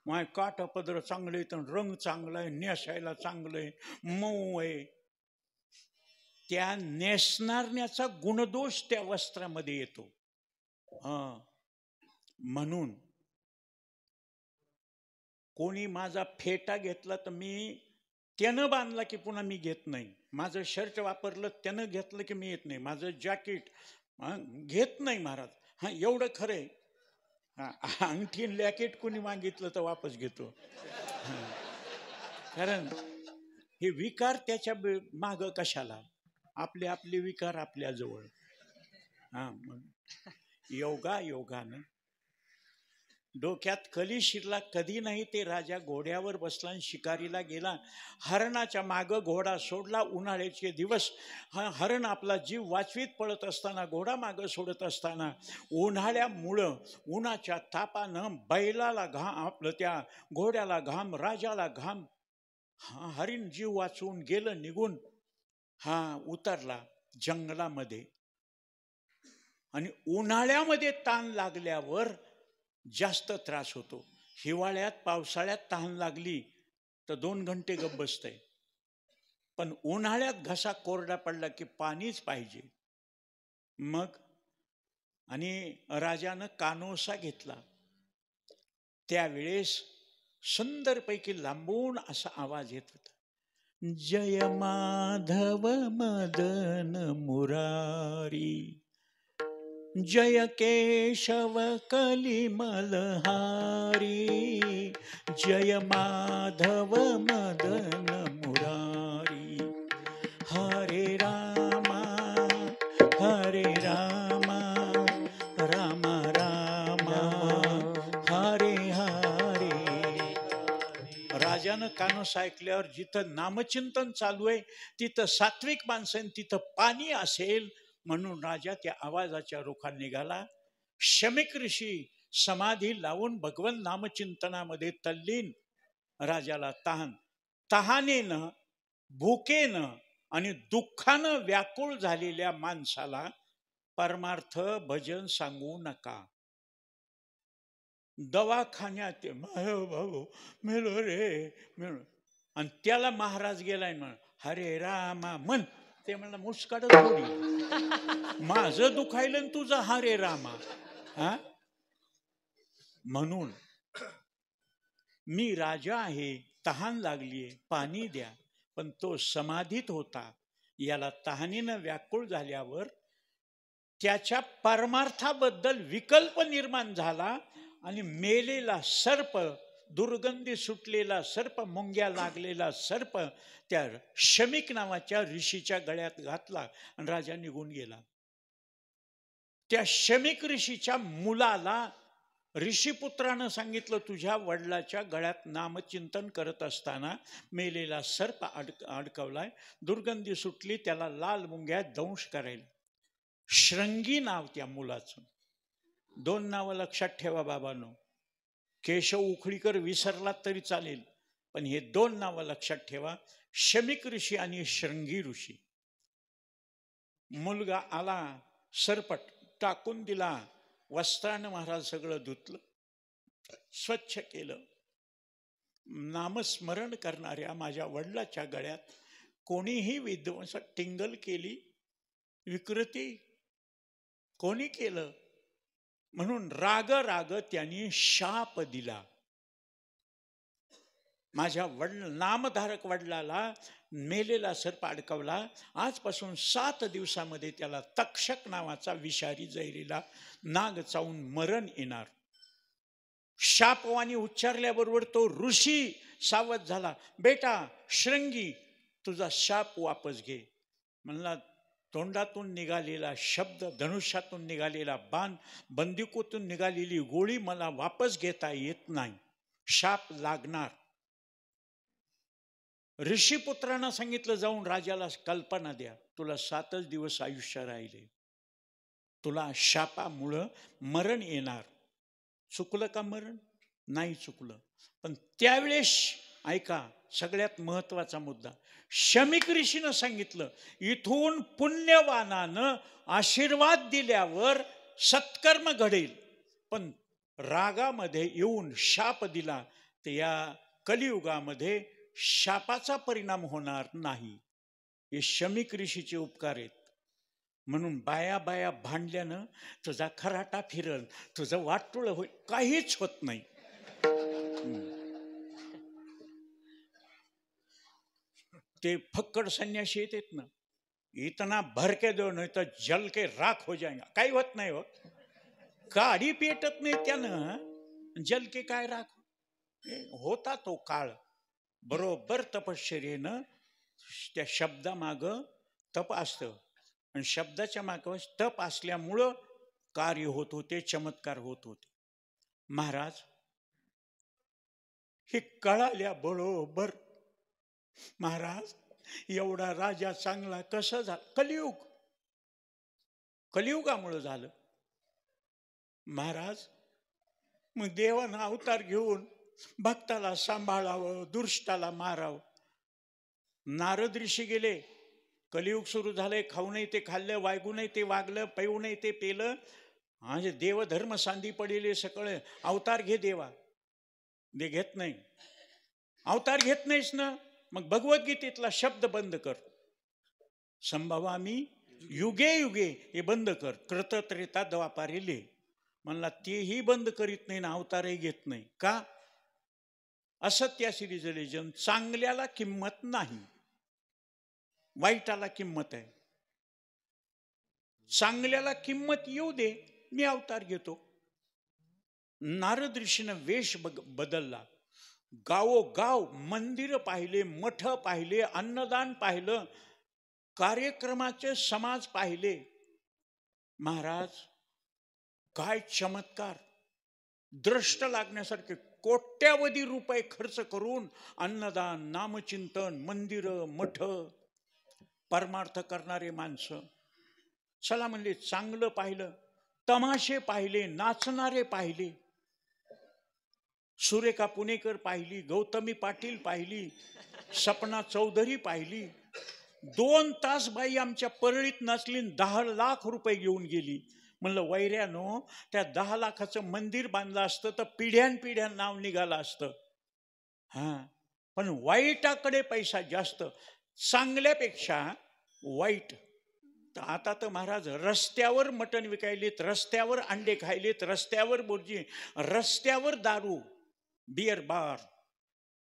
Speaker 1: माय काठापदर चांगलं आहे, तर रंग चांगला आहे, नेसायला चांगलं आहे, मऊ आहे. त्या नेसणाऱ्याचा गुणदोष त्या वस्त्रामध्ये येतो. म्हणून कोणी माझा फेटा घेतला तर मी त्यानं बांधला की पुन्हा मी घेत नाही. माझं शर्ट वापरलं त्यानं घेतलं की मी येत नाही. माझं जॅकेट घेत नाही महाराज. हा एवढं खरंय. अंगठी लॅकेट कोणी मागितलं तर वापस घेतो. कारण हे विकार त्याच्या माग कशाला? आपले आपले विकार आपल्याजवळ. योगानं डोक्यात कली शिरला कधी नाही. ते राजा घोड्यावर बसला आणि शिकारीला गेला. हरणाच्या माग घोडा सोडला. उन्हाळ्याचे दिवस. हरण आपला जीव वाचवीत पळत असताना, घोडा माग सोडत असताना, उन्हाळ्यामुळं उन्हाच्या तापानं बैलाला घाम, आपलं त्या घोड्याला घाम, राजाला घाम. हरिण जीव वाचवून गेलं निघून. उतरला जंगलामध्ये. आणि उन्हाळ्यामध्ये ताण लागल्यावर जास्त त्रास होतो. हिवाळ्यात पावसाळ्यात तहान लागली तर 2 घंटे गप्प बसतंय. पण उन्हाळ्यात घसा कोरडा पडला की पाणीच पाहिजे. मग आणि राजानं कानोसा घेतला. त्यावेळेस सुंदरपैकी लांबून असा आवाज येत होता, जय माधव मदन मुरारी, जय केशव कलिमलहारी, जय माधव मदन मुरारी, हरे रामा राम राम हरे हरे. राजानं कानोसा ऐकल्यावर जिथं नामचिंतन चालू आहे तिथं सात्विक माणसं, तिथं पाणी असेल म्हणून राजा त्या आवाजाच्या रोखात निघाला. शमिक ऋषी समाधी लावून भगवन नामचिंतनामध्ये तल्लीन. राजाला तहानेनं, भुकेनं आणि दुःखानं व्याकुळ झालेल्या माणसाला परमार्थ भजन सांगू नका. दवाखान्यात भाऊ मेलो रे मेलो, आणि त्याला महाराज गेलाय म्हण हरे रामा म्हण. ते म्हणलं मुस्काड थोडी, माझं दुखायलं तुझं हरे रामा. म्हणून मी राजा आहे, तहान लागलीये, पाणी द्या. पण तो समाधीत होता. याला तहानीनं व्याकुळ झाल्यावर त्याच्या परमार्थाबद्दल विकल्प निर्माण झाला आणि मेलेला सर्प, दुर्गंधी सुटलेला सर्प, मुंग्या लागलेला सर्प त्या शमिक नावाच्या ऋषीच्या गळ्यात घातला आणि राजा निघून गेला. त्या शमिक ऋषीच्या मुलाला ऋषीपुत्रानं सांगितलं, तुझ्या वडिलाच्या गळ्यात नामचिंतन करत असताना मेलेला सर्प अडकवलाय, दुर्गंधी सुटली, त्याला लाल मुंग्या दंश करायला. श्रंगी नाव त्या मुलाचं. 2 नावं लक्षात ठेवा बाबांनो. केशव उखळीकर विसरला तरी चालेल, पण हे 2 नावं लक्षात ठेवा, शमिक ऋषी आणि श्रंगी ऋषी. मुलगा आला, सरपट टाकून दिला, वस्त्रानं महाराज सगळं धुतलं, स्वच्छ केलं. नामस्मरण करणाऱ्या माझ्या वडिलाच्या गळ्यात कोणीही विध्वंस टिंगल केली, विकृती कोणी केलं म्हणून राग त्यांनी शाप दिला. माझ्या नामधारक वडिलाला मेलेला सर्प अडकवला. आजपासून 7 दिवसामध्ये त्याला तक्षक नावाचा विषारी जैरीला नाग चावून मरण येणार. शापवाणी उच्चारल्याबरोबर तो ऋषी सावध झाला. बेटा श्रंगी, तुझा शाप वापस घे. म्हणला, तोंडातून निघालेला शब्द, धनुष्यातून निघालेला बाण, बंदुकीतून निघालेली गोळी मला वापस घेता येत नाही, शाप लागणार. ऋषीपुत्रांना सांगितलं, जाऊन राजाला कल्पना द्या, तुला 7च दिवस आयुष्य राहिले, तुला शापामुळं मरण येणार. चुकलं का मरण? नाही चुकलं. पण त्यावेळेस ऐका, सगळ्यात महत्वाचा मुद्दा, शमिक ऋषीनं सांगितलं, इथून पुण्यवानानं आशीर्वाद दिल्यावर सत्कर्म घडेल, पण रागामध्ये येऊन शाप दिला तर या कलियुगामध्ये शापाचा परिणाम होणार नाही. हे शमीक ऋषीचे उपकार आहेत. म्हणून बाया बाया भांडल्यानं तुझा खराटा फिरल, तुझं वाटोळं होईल, काहीच होत नाही. ते फक्कड संन्यासी येतात ना, इतना भर के दो नहीं तो जल के राख हो जाएगा, काही होत नाही हो. काडी पेटत नाही त्यानं, जल के काय राख होता. तो काळ बरोबर तपश्चर्येनं त्या शब्दामाग तप असतं आणि शब्दाच्या माग तप असल्यामुळं कार्य होत होते, चमत्कार होत होते. महाराज हे कळाल्या बरोबर महाराज एवढा राजा चांगला कसं झाला? कलियुगामुळं झालं महाराज. मग देवानं अवतार घेऊन भक्ताला सांभाळावं, दुष्टाला मारावं. नारद ऋषी गेले, कलियुग सुरू झालंय, खाऊ नाही ते खाल्लं, वागू नाही ते वागलं, पेऊ नाही ते पेलं, म्हणजे देवधर्म सांदी पडेले सकळ. अवतार घे देवा. दे घेत नाही, अवतार घेत नाहीस ना, मग भगवद्गीतेतला शब्द बंद कर. संभवामी युगे युगे हे बंद कर. कृत त्रेता द्वापारे ले म्हणला, तेही बंद करीत नाही ना अवतारही घेत नाही. का? असत्याशी रिजन. चांगल्याला किंमत नाही, वाईटाला किंमत आहे. चांगल्याला किंमत येऊ दे, मी अवतार घेतो. नारद ऋषीनं वेश बदलला. गावोगाव मंदिर पाहिले, मठ पाहिले, अन्नदान पाहिलं, कार्यक्रमाचे समाज पाहिले. महाराज काय चमत्कार! द्रष्ट लागण्यासारखे कोट्यावधी रुपये खर्च करून अन्नदान, नामचिंतन, मंदिर, मठ, परमार्थ करणारे माणसं. चला म्हणले, चांगलं पाहिलं, तमाशे पाहिले, नाचणारे पाहिले. सुरेखा पुणेकर पाहिली, गौतमी पाटील पाहिली, सपना चौधरी पाहिली. 2 तास बाई आमच्या परळीत नाचली, 10 लाख रुपये घेऊन गेली. म्हणलं, वैऱ्यानो, त्या 10 लाखाचं मंदिर बांधलं असतं तर पिढ्यानपिढ्या नाव निघालं असतं. पण वाईटाकडे पैसा जास्त, चांगल्यापेक्षा वाईट. तर आता तर महाराज रस्त्यावर मटण विकायलेत, रस्त्यावर अंडे खायलेत, रस्त्यावर बोर्जी, रस्त्यावर दारू, बियर बार.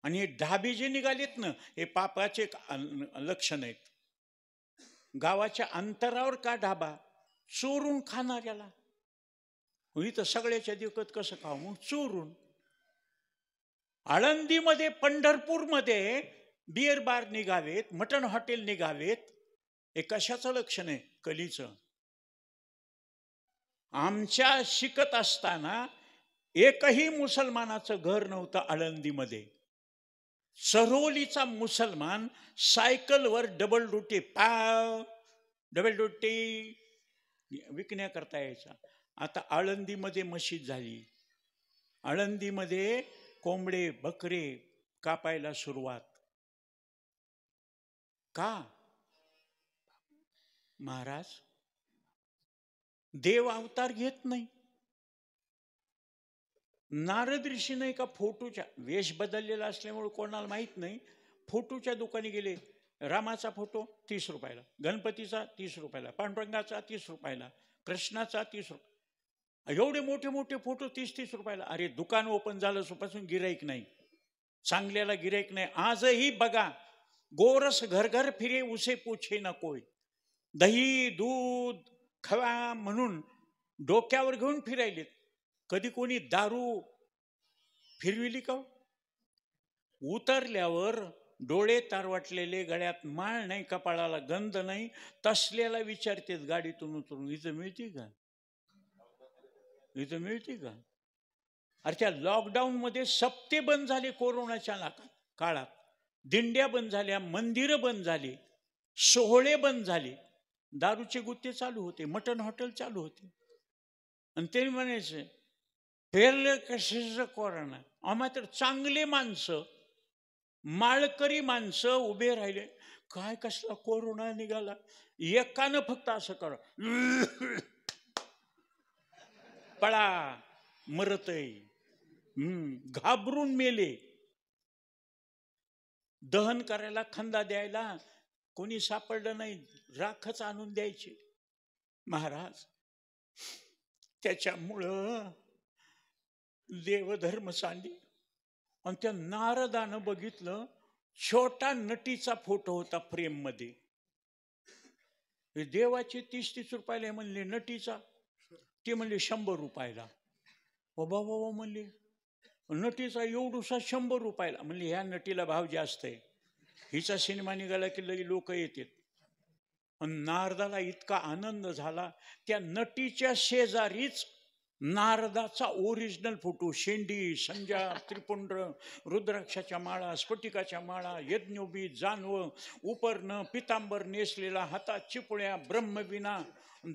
Speaker 1: आणि हे ढाबे जे निघालेत ना, हे पापाचे लक्षण आहेत. गावाच्या अंतरावर का ढाबा? चोरून खाणाऱ्याला. इथं सगळ्याच्या दिवकत कसं खाऊ? मग चोरून. आळंदीमध्ये, पंढरपूरमध्ये बियर बार निघावेत, मटण हॉटेल निघावेत. हे कशाचं लक्षण आहे? कलीचं. आमच्या शिकत असताना एकही मुसलमानाचं घर नव्हतं आळंदीमध्ये. सरोलीचा मुसलमान सायकलवर डबल ड्युटी, पाव डबल ड्युटी विकण्याकरता यायचा. आता आळंदीमध्ये मशीद झाली, आळंदीमध्ये कोंबडे बकरे कापायला सुरुवात. का? महाराज देव अवतार घेत नाही. नारद ऋषी नाही का फोटोच्या, वेश बदललेला असल्यामुळे कोणाला माहित नाही, फोटोच्या दुकानी गेले. रामाचा फोटो 30 रुपयाला, गणपतीचा 30 रुपयाला, पांडुरंगाचा 30 रुपयाला, कृष्णाचा 30 रुपये. एवढे मोठे मोठे फोटो 30-30 रुपयाला. अरे दुकान ओपन झालं पासून गिराईक नाही, चांगल्याला गिराईक नाही. आजही बघा, गोरस घर घर फिरे उसे पूछे ना कोई. दही दूध खवा म्हणून डोक्यावर घेऊन फिरायलेत. कधी कोणी दारू फिरविली का? उतरल्यावर डोळे तारवाटलेले, गळ्यात माळ नाही, कपाळाला गंध नाही, तसल्याला विचारतेत गाडीतून उतरून, इथं मिळते का? इथं मिळते का? अरे त्या लॉकडाऊन मध्ये सप्ते बंद झाले. कोरोनाच्या काळात दिंड्या बंद झाल्या, मंदिरं बंद झाली, सोहळे बंद झाले, दारूचे गुत्ते चालू होते, मटण हॉटेल चालू होते. आणि ते म्हणायचे फेरलं कशाचं कोरोना. मात्र चांगले माणसं, माळकरी माणसं उभे राहिले. काय कसला कोरोना निघाला? एकानं फक्त असं करा, पळा मरतय. घाबरून मेले. दहन करायला, खंदा द्यायला कोणी सापडलं नाही, राखच आणून द्यायचे महाराज. त्याच्यामुळं देवधर्म सांगली. आणि त्या नारदानं बघितलं, छोटा नटीचा फोटो होता फ्रेम मध्ये. देवाचे 30-30 रुपयाला म्हणले, नटीचा ते म्हणले 100 रुपयाला. बाबा बाबा म्हणले, नटीचा एवढूसा 100 रुपयाला. म्हणले ह्या नटीला भाव जास्त आहे, हिचा सिनेमा निघाला की लगे लोक येतात. आणि नारदाला इतका आनंद झाला, त्या नटीच्या शेजारीच नारदाचा ओरिजिनल फोटो, शेंडी, संजा, त्रिपुंड, रुद्राक्षाच्या माळा, स्फटिकाच्या माळा, यज्ञोबी, जानव, उपर्ण, पितांबर नेसलेला, हातात चिपळ्या, ब्रह्मविना,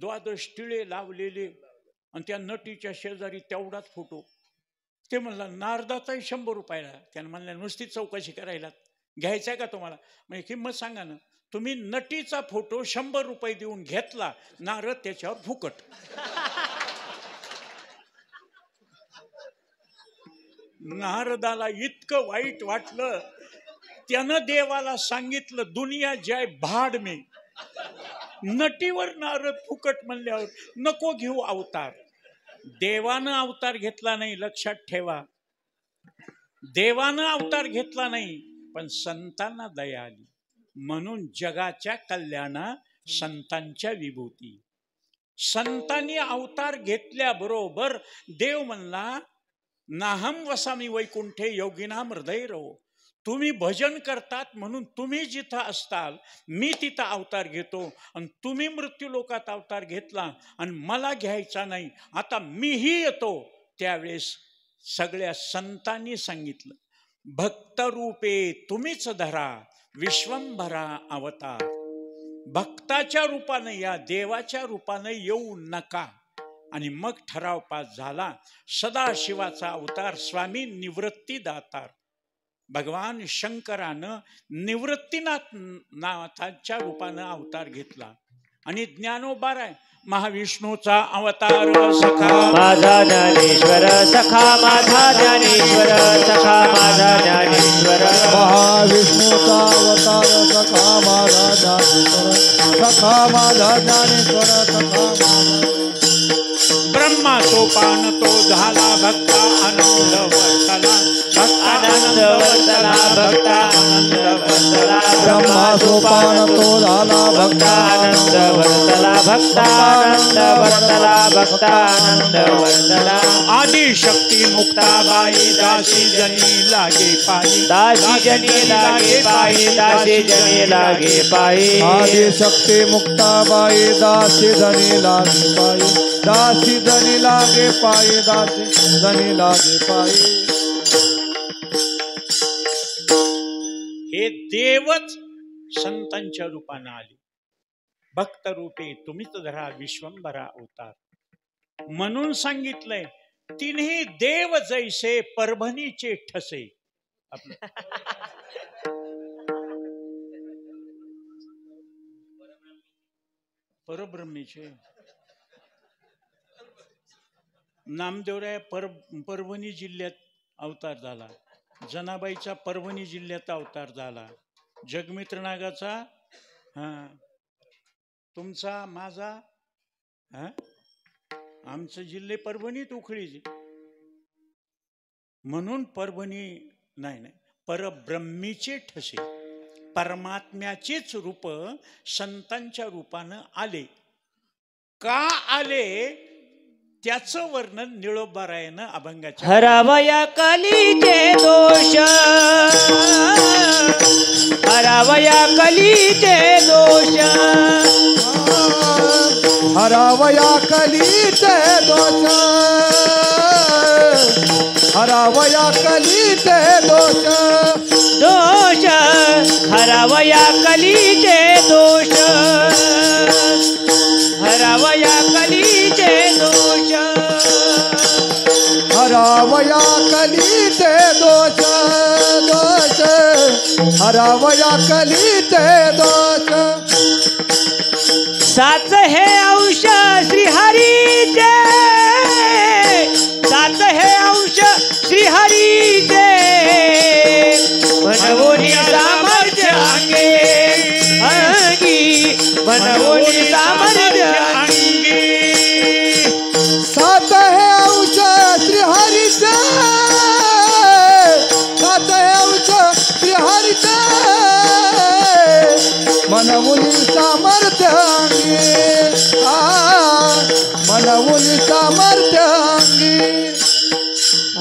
Speaker 1: 12 टिळे लावलेले. आणि त्या नटीच्या शेजारी तेवढाच फोटो. ते म्हणला नारदाचाही 100 रुपयाला. त्यानं म्हणलं नुसती चौकशी करायला, घ्यायचा का तुम्हाला? म्हणजे किंमत सांगा ना. तुम्ही नटीचा फोटो 100 रुपये देऊन घेतला, नारद त्याच्यावर फुकट. नारदाला इतकं वाईट वाटलं, त्यानं देवाला सांगितलं, दुनिया जाय भाड में. नटीवर नारद फुकट म्हणल्यावर नको घेऊ अवतार. देवानं अवतार घेतला नाही, लक्षात ठेवा. देवानं अवतार घेतला नाही, पण संतांना दया आली. म्हणून जगाच्या कल्याणा संतांच्या विभूती. संतांनी अवतार घेतल्याबरोबर देव म्हणला, नाहम वसामी वैकुंठे योगिनाम हृदय रहो. तुम्ही भजन करतात म्हणून तुम्ही जिथं असताल मी तिथं अवतार घेतो. आणि तुम्ही मृत्यू लोकात अवतार घेतला आणि मला घ्यायचा नाही, आता मीही येतो. त्यावेळेस सगळ्या संतांनी सांगितलं, भक्तरूपे तुम्हीच धरा विश्वंभरा अवतार. भक्ताच्या रूपानं या, देवाच्या रूपानं येऊ नका. आणि मग ठराव पास झाला, सदाशिवाचा अवतार स्वामी निवृत्तीदातार. भगवान शंकरानं निवृत्तीनाथ नाथाच्या रूपानं अवतार घेतला. आणि ज्ञानोबा महाविष्णूचा अवतार सखा
Speaker 2: माझा ज्ञानेश्वर, सखा माझा ज्ञानेश्वर, सखा माझा ज्ञानेश्वर.
Speaker 3: महाविष्णूचा अवतार सखा माझा ज्ञानेश्वर, सखा माझा ज्ञानेश्वर, सखा माझा.
Speaker 1: ब्रह्मा सोपान तो झाला, भक्ता आनंद वर्तला,
Speaker 2: आनंद वर्तला, भक्ता आनंद वर्तला.
Speaker 3: ब्रह्मा सोपान तो झाला,
Speaker 2: भक्ता आनंद वर्तला, भक्ता आनंद वर्तला, भक्ता आनंद वर्तला.
Speaker 1: आदिशक्ती मुक्ताबाई दासी जनी लागे पायी,
Speaker 2: दासी जनी लागे पायी, दासी जनी लागे पायी.
Speaker 3: आदिशक्ती मुक्ताबाई दासी जनी लागे पायी, दासी जनी लागे पायी, दासी जनी लागे पायी.
Speaker 1: हे देवच संतांच्या रूपानं आले. भक्त रूपे तुम्हीच धरा विश्वंभरा अवतार. म्हणून सांगितलंय, तिन्ही देव जैसे परभणीचे ठसे. परब्रह्मेचे नामदेवराय परभणी जिल्ह्यात अवतार झाला. जनाबाईचा परभणी जिल्ह्यात अवतार झाला. जगमित्र नागाचा तुमचा माझा आमचं जिल्हे परभणीत उखळी. म्हणून परभणी नाही, परब्रह्मीचे ठसे, परमात्म्याचेच रूप संतांच्या रूपानं आले. का आले त्याचं वर्णन निळोबारायानं अभंगाच्या.
Speaker 2: हरावया कलीचे दोष, हरावया कलीचे दोष,
Speaker 3: हरावया कलीचे दोष, हरावया कलीचे दोष,
Speaker 2: दोष हरावया कलीचे दोष, हरावया कलीचे दोष,
Speaker 3: हरावया कलीचे दोष, दोष हरावया कलीचे दोष.
Speaker 2: साच हे अंश श्रीहरीचे, साच हे अंश श्रीहरी मनवोनी सामर्थ्य
Speaker 1: अंगी
Speaker 3: सात हे अंश श्रीहरीचे सात हे अंश श्रीहरीचे मनवुनी सामर्थ्य अंगी मनवुनी सामर्थ्य अंगी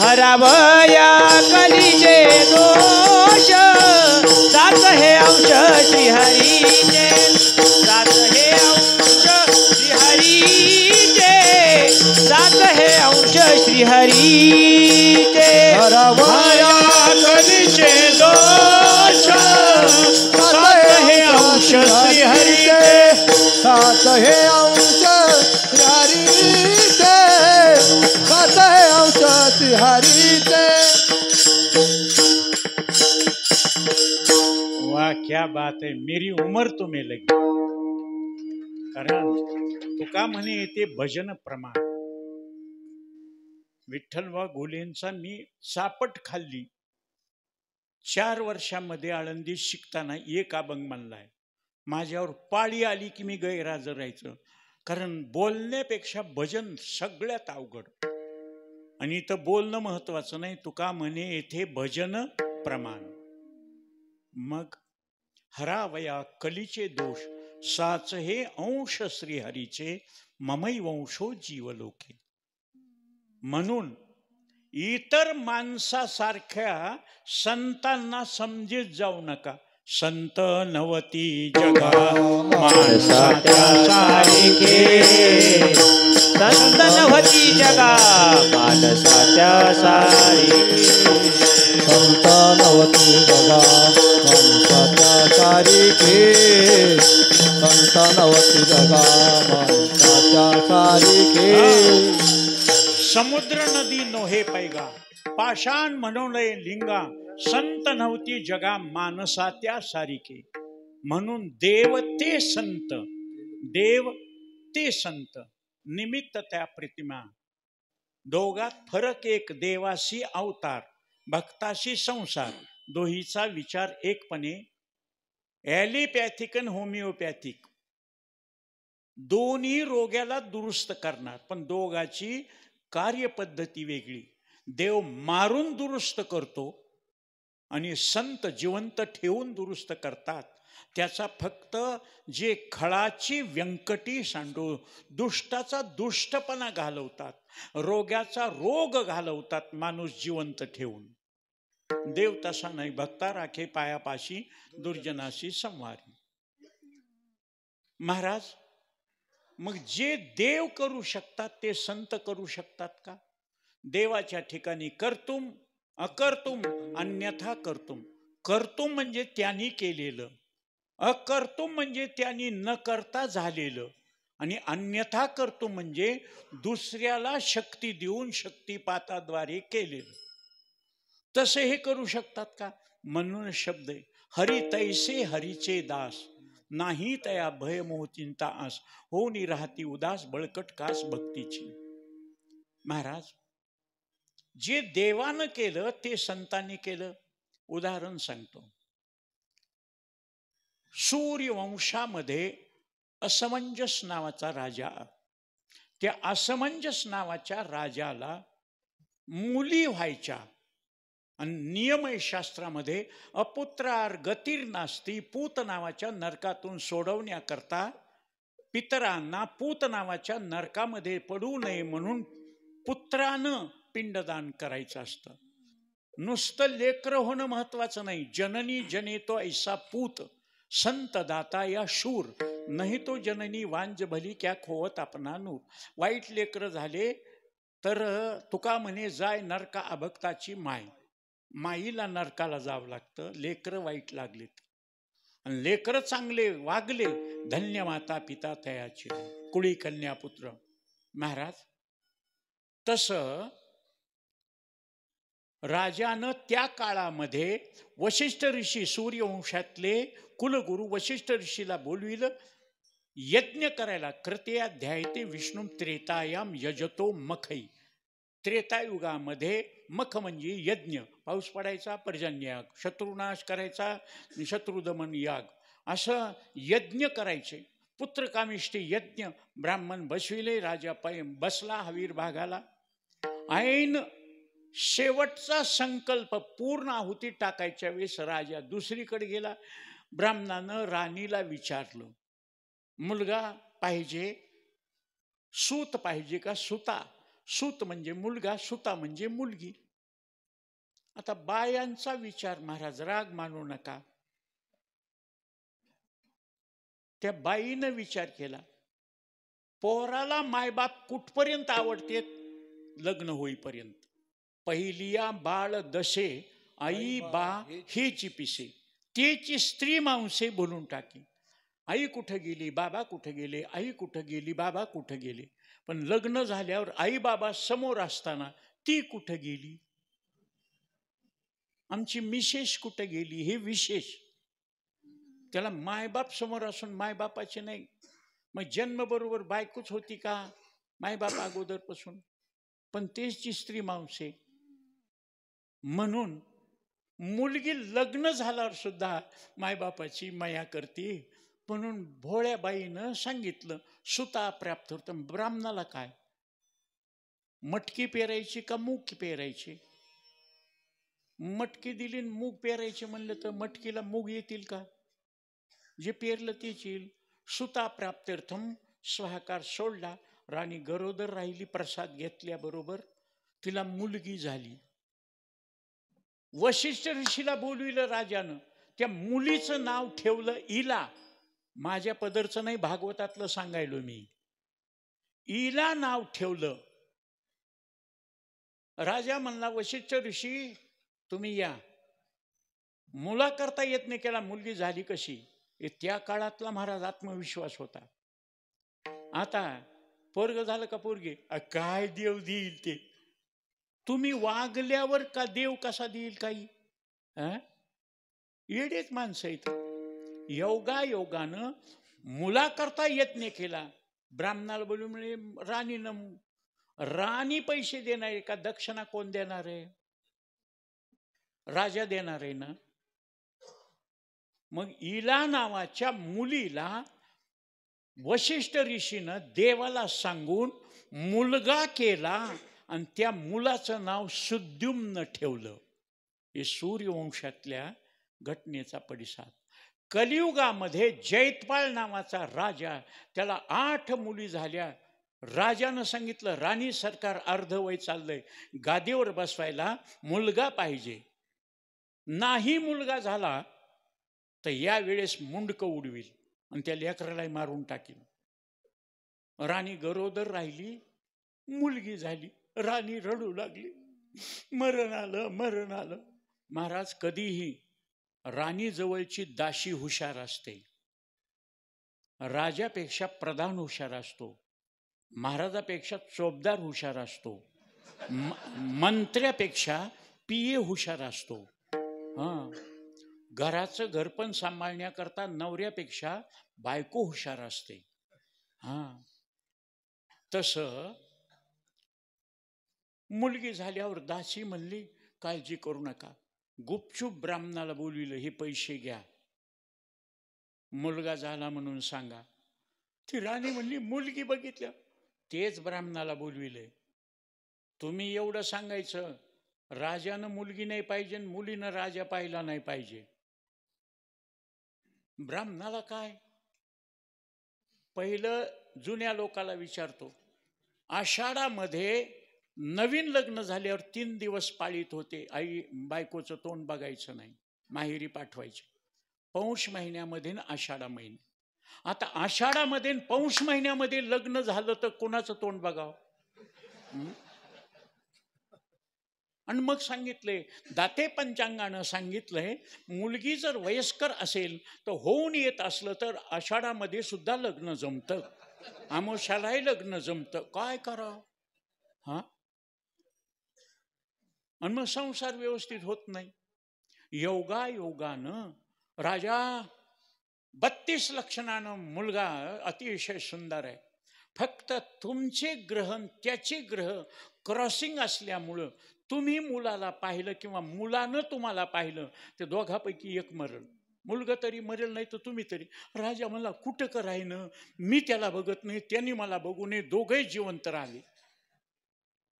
Speaker 2: हरावया कलीचे दोष सात हे अंश श्रीहरीचे सात हे अंश श्रीहरीचे सात हे अंश श्रीहरीचे
Speaker 3: हरावया
Speaker 1: कलीचे दोष सात हे अंश श्रीहरीचे
Speaker 3: सात हे अंश श्रीहरीचे सात हे अंश श्रीहरीचे
Speaker 1: वाह क्या बात है, मेरी उमर तुम्हें लगी. कारण तुका म्हणे येते भजन प्रमाण. विठ्ठलबा घोलेंचा मी चापट खाल्ली. 4 वर्षामध्ये आळंदीत शिकताना एक अभंग म्हणलाय. माझ्यावर पाळी आली की मी गैरहजर राहायचं. कारण बोलण्यापेक्षा भजन सगळ्यात अवघड. आणि इथं बोलणं महत्वाचं नाही. तुका म्हणे येथे भजन प्रमाण. मग हरावया कलीचे दोष साच हे अंश श्रीहरीचे ममै वंशो जीवलोके. म्हणून इतर माणसासारख्या संतांना समजीत जाऊ नका. संत नवती जगा माणसाच्या सारिखे
Speaker 2: संत नवती जगा माणसाच्या सारिखे
Speaker 3: संत नवती जगा माणसाच्या सारिखे संत नवती जगा माणसाच्या सारिखे.
Speaker 1: समुद्र नदी नोहे पैगा पाषाण म्हणूनय लिंगा संत नव्हती जगा मानसात्या सारिखे. म्हणून देव ते संत देव ते संत निमित्त त्या प्रतिमा. दोघात फरक एक. देवाशी अवतार भक्ताशी संसार. दोहीचा विचार एकपणे. ॲलिपॅथिक आणि होमिओपॅथिक दोन्ही रोग्याला दुरुस्त करणार, पण दोघाची कार्यपद्धती वेगळी. देव मारून दुरुस्त करतो आणि संत जिवंत ठेवून दुरुस्त करतात. त्याचा फक्त जे खळाची व्यंकटी सांडू दुष्टाचा दुष्टपणा घालवतात, रोग्याचा रोग घालवतात माणूस जिवंत ठेवून. देव तसा नाही. भक्ता राखे पायापाशी दुर्जनाशी संवारी. महाराज मग जे देव करू शकतात ते संत करू शकतात का? देवाच्या ठिकाणी कर्तुम अकर्तुम अन्यथा कर्तुम. कर्तुम म्हणजे त्यांनी केलेलं, अकर्तुम म्हणजे त्यांनी न करता झालेलं, आणि अन्यथा कर्तुम म्हणजे दुसऱ्याला शक्ती देऊन शक्तिपाताद्वारे केलेलं. तसे हे करू शकतात का? म्हणून शब्द आहे हरी तैसे हरीचे दास नाही तया भय मोह चिंता आस होऊन राहती उदास बळकट कास भक्तीची. महाराज जे देवानं केलं ते संतांनी केलं. उदाहरण सांगतो. सूर्यवंशामध्ये असमंजस नावाचा राजा. त्या असमंजस नावाच्या राजाला मुली व्हायच्या आणि नियमशास्त्रामध्ये अपुत्रार गतीर नास्ती. पूत नावाच्या नरकातून सोडवण्याकरता पितरांना पूत नावाच्या नरकामध्ये पडू नये म्हणून पुत्रानं पिंडदान करायचं असतं. नुसतं लेकर होणं महत्वाचं नाही. जननी जनेतो ऐसा पूत संत दाता या शूर नाही तो जननी वांज भली क्या खोवत आपणा नूर. वाईट लेकर झाले तर तुका म्हणे जाय नरका अभक्ताची माय. माईला नरकाला जावं लागतं. लेकर वाईट लागलेत आणि लेकर चांगले वागले धन्य माता पिता तयाचे कुळी कन्या पुत्र. महाराज तसं राजानं त्या काळामध्ये वशिष्ठ ऋषी सूर्यवंशातले कुलगुरू वशिष्ठ ऋषीला बोलविलं यज्ञ करायला. कृतयाध्यायते विष्णू त्रेतायाम यजतो मखै. त्रेतायुगामध्ये मख म्हणजे यज्ञ. पाऊस पडायचा पर्जन्य याग, शत्रुनाश करायचा शत्रुदमन याग, असं यज्ञ करायचे. पुत्रकामिष्टी यज्ञ ब्राह्मण बसविले. राजा बसला हवीर भागाला. ऐन शेवटचा संकल्प पूर्ण आहुती टाकायच्या वेळेस राजा दुसरीकडे गेला. ब्राह्मणानं राणीला विचारलं, मुलगा पाहिजे, सूत पाहिजे का सुता? सूत म्हणजे मुलगा, सुता म्हणजे मुलगी. आता बायांचा विचार, महाराज राग मानू नका, त्या बाईनं विचार केला, पोराला मायबाप कुठपर्यंत आवडते? लग्न होईपर्यंत. पहिलिया बाळ दसे आई बा हेची पिसे, तेची स्त्री मांसे बोलून टाकी. आई कुठं गेली, बाबा कुठं गेले, आई कुठं गेली, बाबा कुठं गेले. पण लग्न झाल्यावर आई बाबा समोर असताना ती कुठं गेली, आमची मिसेस कुठं गेली, हे विशेष. त्याला मायबाप समोर असून मायबापाचे नाही. मग जन्म बरोबर बायकोच होती का मायबाप अगोदरपासून? पण तेची स्त्री मांसे. म्हणून मुलगी लग्न झाल्यावर सुद्धा मायबापाची माया करते. म्हणून भोळ्या बाईनं सांगितलं सुता प्राप्त होतं. ब्राह्मणाला काय, मटकी पेरायची का मूग पेरायची? मटकी दिली मूग पेरायची म्हणलं तर मटकीला मूग येतील का? जे पेरलं तेच येईल. सुता प्राप्त्यर्थम स्वाहाकार सोडला. राणी गरोदर राहिली. प्रसाद घेतल्याबरोबर तिला मुलगी झाली. वशिष्ठ ऋषीला बोलविलं राजानं. त्या मुलीचं नाव ठेवलं इला. माझ्या पदरचं नाही, भागवतातलं सांगायलो मी. इला नाव ठेवलं. राजा म्हणला, वशिष्ठ ऋषी तुम्ही या. मुला करता येत नाही, केला मुलगी झाली कशी? त्या काळातला महाराज आत्मविश्वास होता. आता पोरग झालं का पोरगे, काय देव देईल ते? तुम्ही वागल्यावर का देव कसा देईल काही? येडेच माणसं इथं. योगानं मुला करता यत्न केला. ब्राह्मणाला बोलू म्हणजे राणी पैसे देणार आहे का? दक्षिणा कोण देणार आहे? राजा देणार आहे ना. मग इला नावाच्या मुलीला वशिष्ठ ऋषीनं देवाला सांगून मुलगा केला आणि त्या मुलाचं नाव सुद्युम्न ठेवलं. हे सूर्यवंशातल्या घटनेचा पडिसाद. कलियुगामध्ये जैतपाळ नावाचा राजा, त्याला 8 मुली झाल्या. राजानं सांगितलं राणी सरकार अर्धवय चाललंय, गादीवर बसवायला मुलगा पाहिजे. नाही मुलगा झाला तर यावेळेस मुंडकं उडविल आणि त्या लेकराला मारून टाकील. राणी गरोदर राहिली, मुलगी झाली. राणी रडू लागली, मरण आलं, मरण आलं. महाराज कधीही राणी जवळची दाशी हुशार असते. राजापेक्षा प्रधान हुशार असतो. महाराजापेक्षा चोपदार हुशार असतो. मंत्र्यापेक्षा पिये हुशार असतो. घराचं घरपण सांभाळण्याकरता नवऱ्यापेक्षा बायको हुशार असते. तसं मुलगी झाल्यावर दासी म्हणली काळजी करू नका. गुपचूप ब्राह्मणाला बोलविलं, हे पैसे घ्या, मुलगा झाला म्हणून सांगा. ती राणी म्हणली मुलगी बघितल्या. तेच ब्राह्मणाला बोलविले, तुम्ही एवढं सांगायचं राजानं मुलगी नाही पाहिजे, मुलीनं राजा पाहिला नाही पाहिजे. ब्राह्मणाला काय, पहिलं जुन्या लोकाला विचारतो. आषाढामध्ये नवीन लग्न झाल्यावर 3 दिवस पाळीत होते. आई बायकोचं तोंड बघायचं नाही, माहेरी पाठवायचे. पौष महिन्यामध्ये आषाढा महिने. आता आषाढामध्ये पौष महिन्यामध्ये लग्न झालं तर कोणाचं तोंड बघावं? आणि मग सांगितले, दाते पंचांगानं सांगितलंय, मुलगी जर वयस्कर असेल तर होऊन येत असलं तर आषाढामध्ये सुद्धा लग्न जमतं, आमोशालाही लग्न जमतं. काय करावं? आणि मग संसार व्यवस्थित होत नाही. योगानं राजा 32 लक्षणानं मुलगा अतिशय सुंदर आहे. फक्त तुमचे ग्रह त्याचे ग्रह क्रॉसिंग असल्यामुळं तुम्ही मुलाला पाहिलं किंवा मुलानं तुम्हाला पाहिलं, ते दोघापैकी एक मरण. मुलगा तरी मरेल नाही तर तुम्ही तरी. राजा मला कुठं करायनं, मी त्याला बघत नाही, त्यांनी मला बघू नये, दोघंही जिवंत राहिले.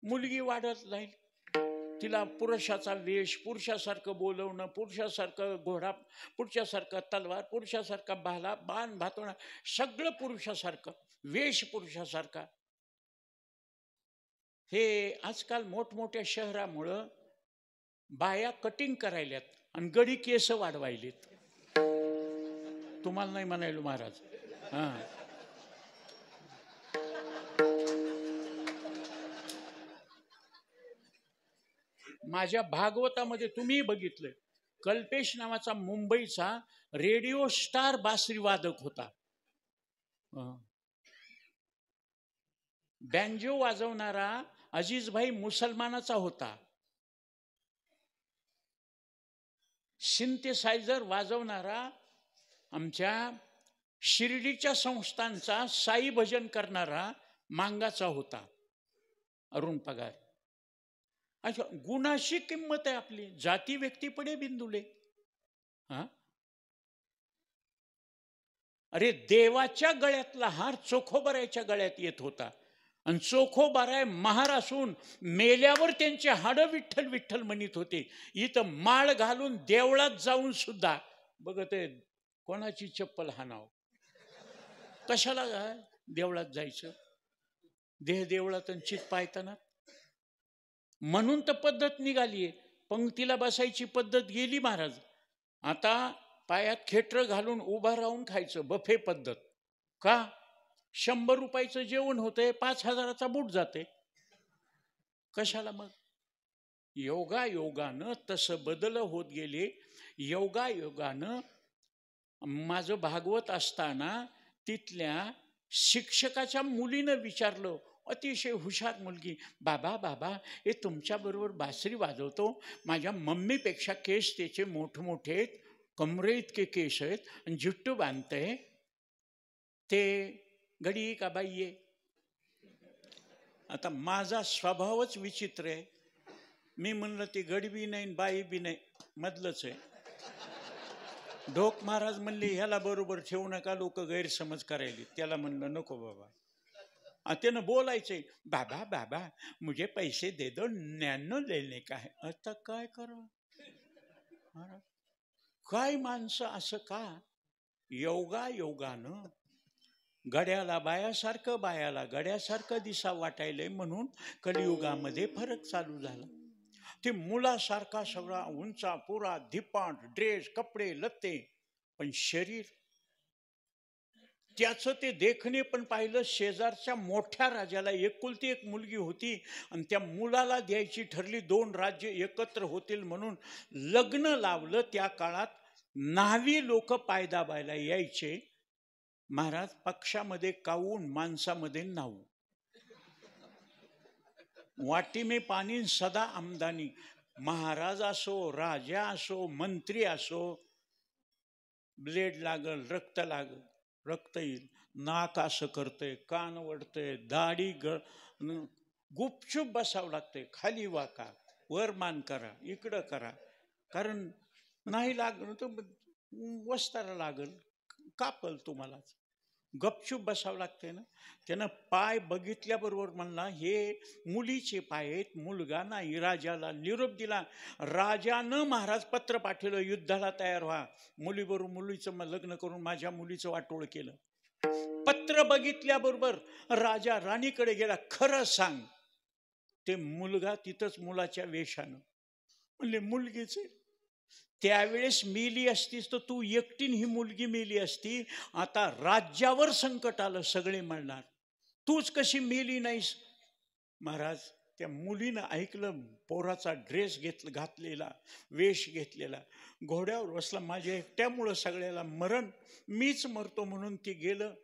Speaker 1: मुलगी वाढत जाईल, तिला पुरुषाचा वेश, पुरुषासारखं बोलवणं, पुरुषासारखं घोडा, पुरुषासारखं तलवार, पुरुषासारखा भाला, बाण भातवणं, सगळं पुरुषासारखं, वेश पुरुषासारखा. हे आजकाल मोठमोठ्या शहरामुळं बाया कटिंग करायल्यात आणि गडी केस वाढवायलेत. तुम्हाला नाही म्हणायलो महाराज. हां, माझ्या भागवतामध्ये तुम्ही बघितलं, कल्पेश नावाचा मुंबईचा रेडिओ स्टार बासरी वादक होता. बँजो वाजवणारा अजीजभाई मुसलमानाचा होता. सिंथेसायझर वाजवणारा आमच्या शिर्डीच्या संस्थांचा साई भजन करणारा मांगाचा होता, अरुण पगार. अच्छा, गुणाशी किंमत आहे आपली, जाती व्यक्तीपणे बिंदुले. हा, अरे देवाच्या गळ्यातला हार चोखोबारायच्या गळ्यात येत होता आणि चोखोबाराय महार असून मेल्यावर त्यांचे हाडं विठ्ठल विठ्ठल म्हणत होते. इथं माळ घालून देवळात जाऊन सुद्धा बघत आहे कोणाची चप्पल हाणाव. कशाला देवळात जायचं, देह देवळात आणि चित पायताना. म्हणून तर पद्धत निघालीये, पंक्तीला बसायची पद्धत गेली महाराज. आता पायात खेटर घालून उभा राहून खायचं, बफे पद्धत. का? 100 रुपयाचं जेवण होतंय, 5,000चा बूट जाते. कशाला मग? योगायोगानं तसं बदल होत गेले. योगायोगानं माझं भागवत असताना तिथल्या शिक्षकाच्या मुलीनं विचारलं, अतिशय हुशार मुलगी, बाबा बाबा हे तुमच्याबरोबर बासरी वाजवतो, माझ्या मम्मीपेक्षा केस त्याचे मोठमोठे आहेत, कमरे इतके केस आहेत आणि जुट्टू बांधतंय, ते गडी का बाई आहे? आता माझा स्वभावच विचित्र आहे. मी म्हणलं ते गडी बी नाही बाई बी नाही, मधलंच आहे. ढोक महाराज म्हणले ह्याला बरोबर ठेवू नका, लोक गैरसमज करायले. त्याला म्हणलं नको बाबा. त्यानं बोलायचंय, बाबा बाबा मुझे पैसे दे दो, नॅनो लेने का है. आता काय करा काय माणसं असं का? योगायोगानं गड्याला बायासारखं, बायाला गड्यासारखं दिसा वाटायलंय म्हणून कलियुगामध्ये फरक चालू झाला. ते मुलासारखा सगळा उंचा पुरा धिपाट ड्रेस कपडे लत्ते, पण शरीर त्याचं ते देखणे पण पाहिलं. शेजारच्या मोठ्या राजाला एकुलती एक मुलगी होती आणि त्या मुलाला द्यायची ठरली. 2 राज्य एकत्र होतील म्हणून लग्न लावलं. त्या काळात न्हावी लोक पाय दाबायला यायचे. महाराज पक्षामध्ये काऊन, माणसामध्ये नाऊ. वाटी में पाणी सदा आमदानी. महाराज असो, राजा असो, मंत्री असो, ब्लेड लागल, रक्त लागल, रक्त येईल. नाक असं करतंय, कान वडतंय, दाढी गुपचूप बसावं लागतंय. खाली वाका, वर मान करा, इकडं करा, कारण नाही लागलं तर वस्तारा लागल, कापल तुम्हालाच. गपचूप बसावं लागतंय ना. त्यानं पाय बघितल्याबरोबर म्हणला हे मुलीचे पाय आहेत, मुलगा नाही. राजाला निरोप दिला. राजानं महाराज पत्र पाठवलं, युद्धाला तयार व्हा, मुलीबरोबर मुलीचं लग्न करून माझ्या मुलीचं वाटोळ केलं. पत्र बघितल्याबरोबर राजा राणीकडे गेला, खरं सांग. ते मुलगा तिथंच मुलाच्या वेशानं. म्हणले मुलगीच आहे. त्यावेळेस मेली असतीस तर तू एकटीन ही मुलगी मेली असती. आता राज्यावर संकट आलं, सगळे म्हणणार तूच कशी मेली नाहीस. महाराज त्या मुलीनं ऐकलं, पोराचा ड्रेस घातलेला, वेश घेतलेला, घोड्यावर बसला. माझ्या एकट्यामुळं सगळ्याला मरण, मीच मरतो म्हणून ते गेलं.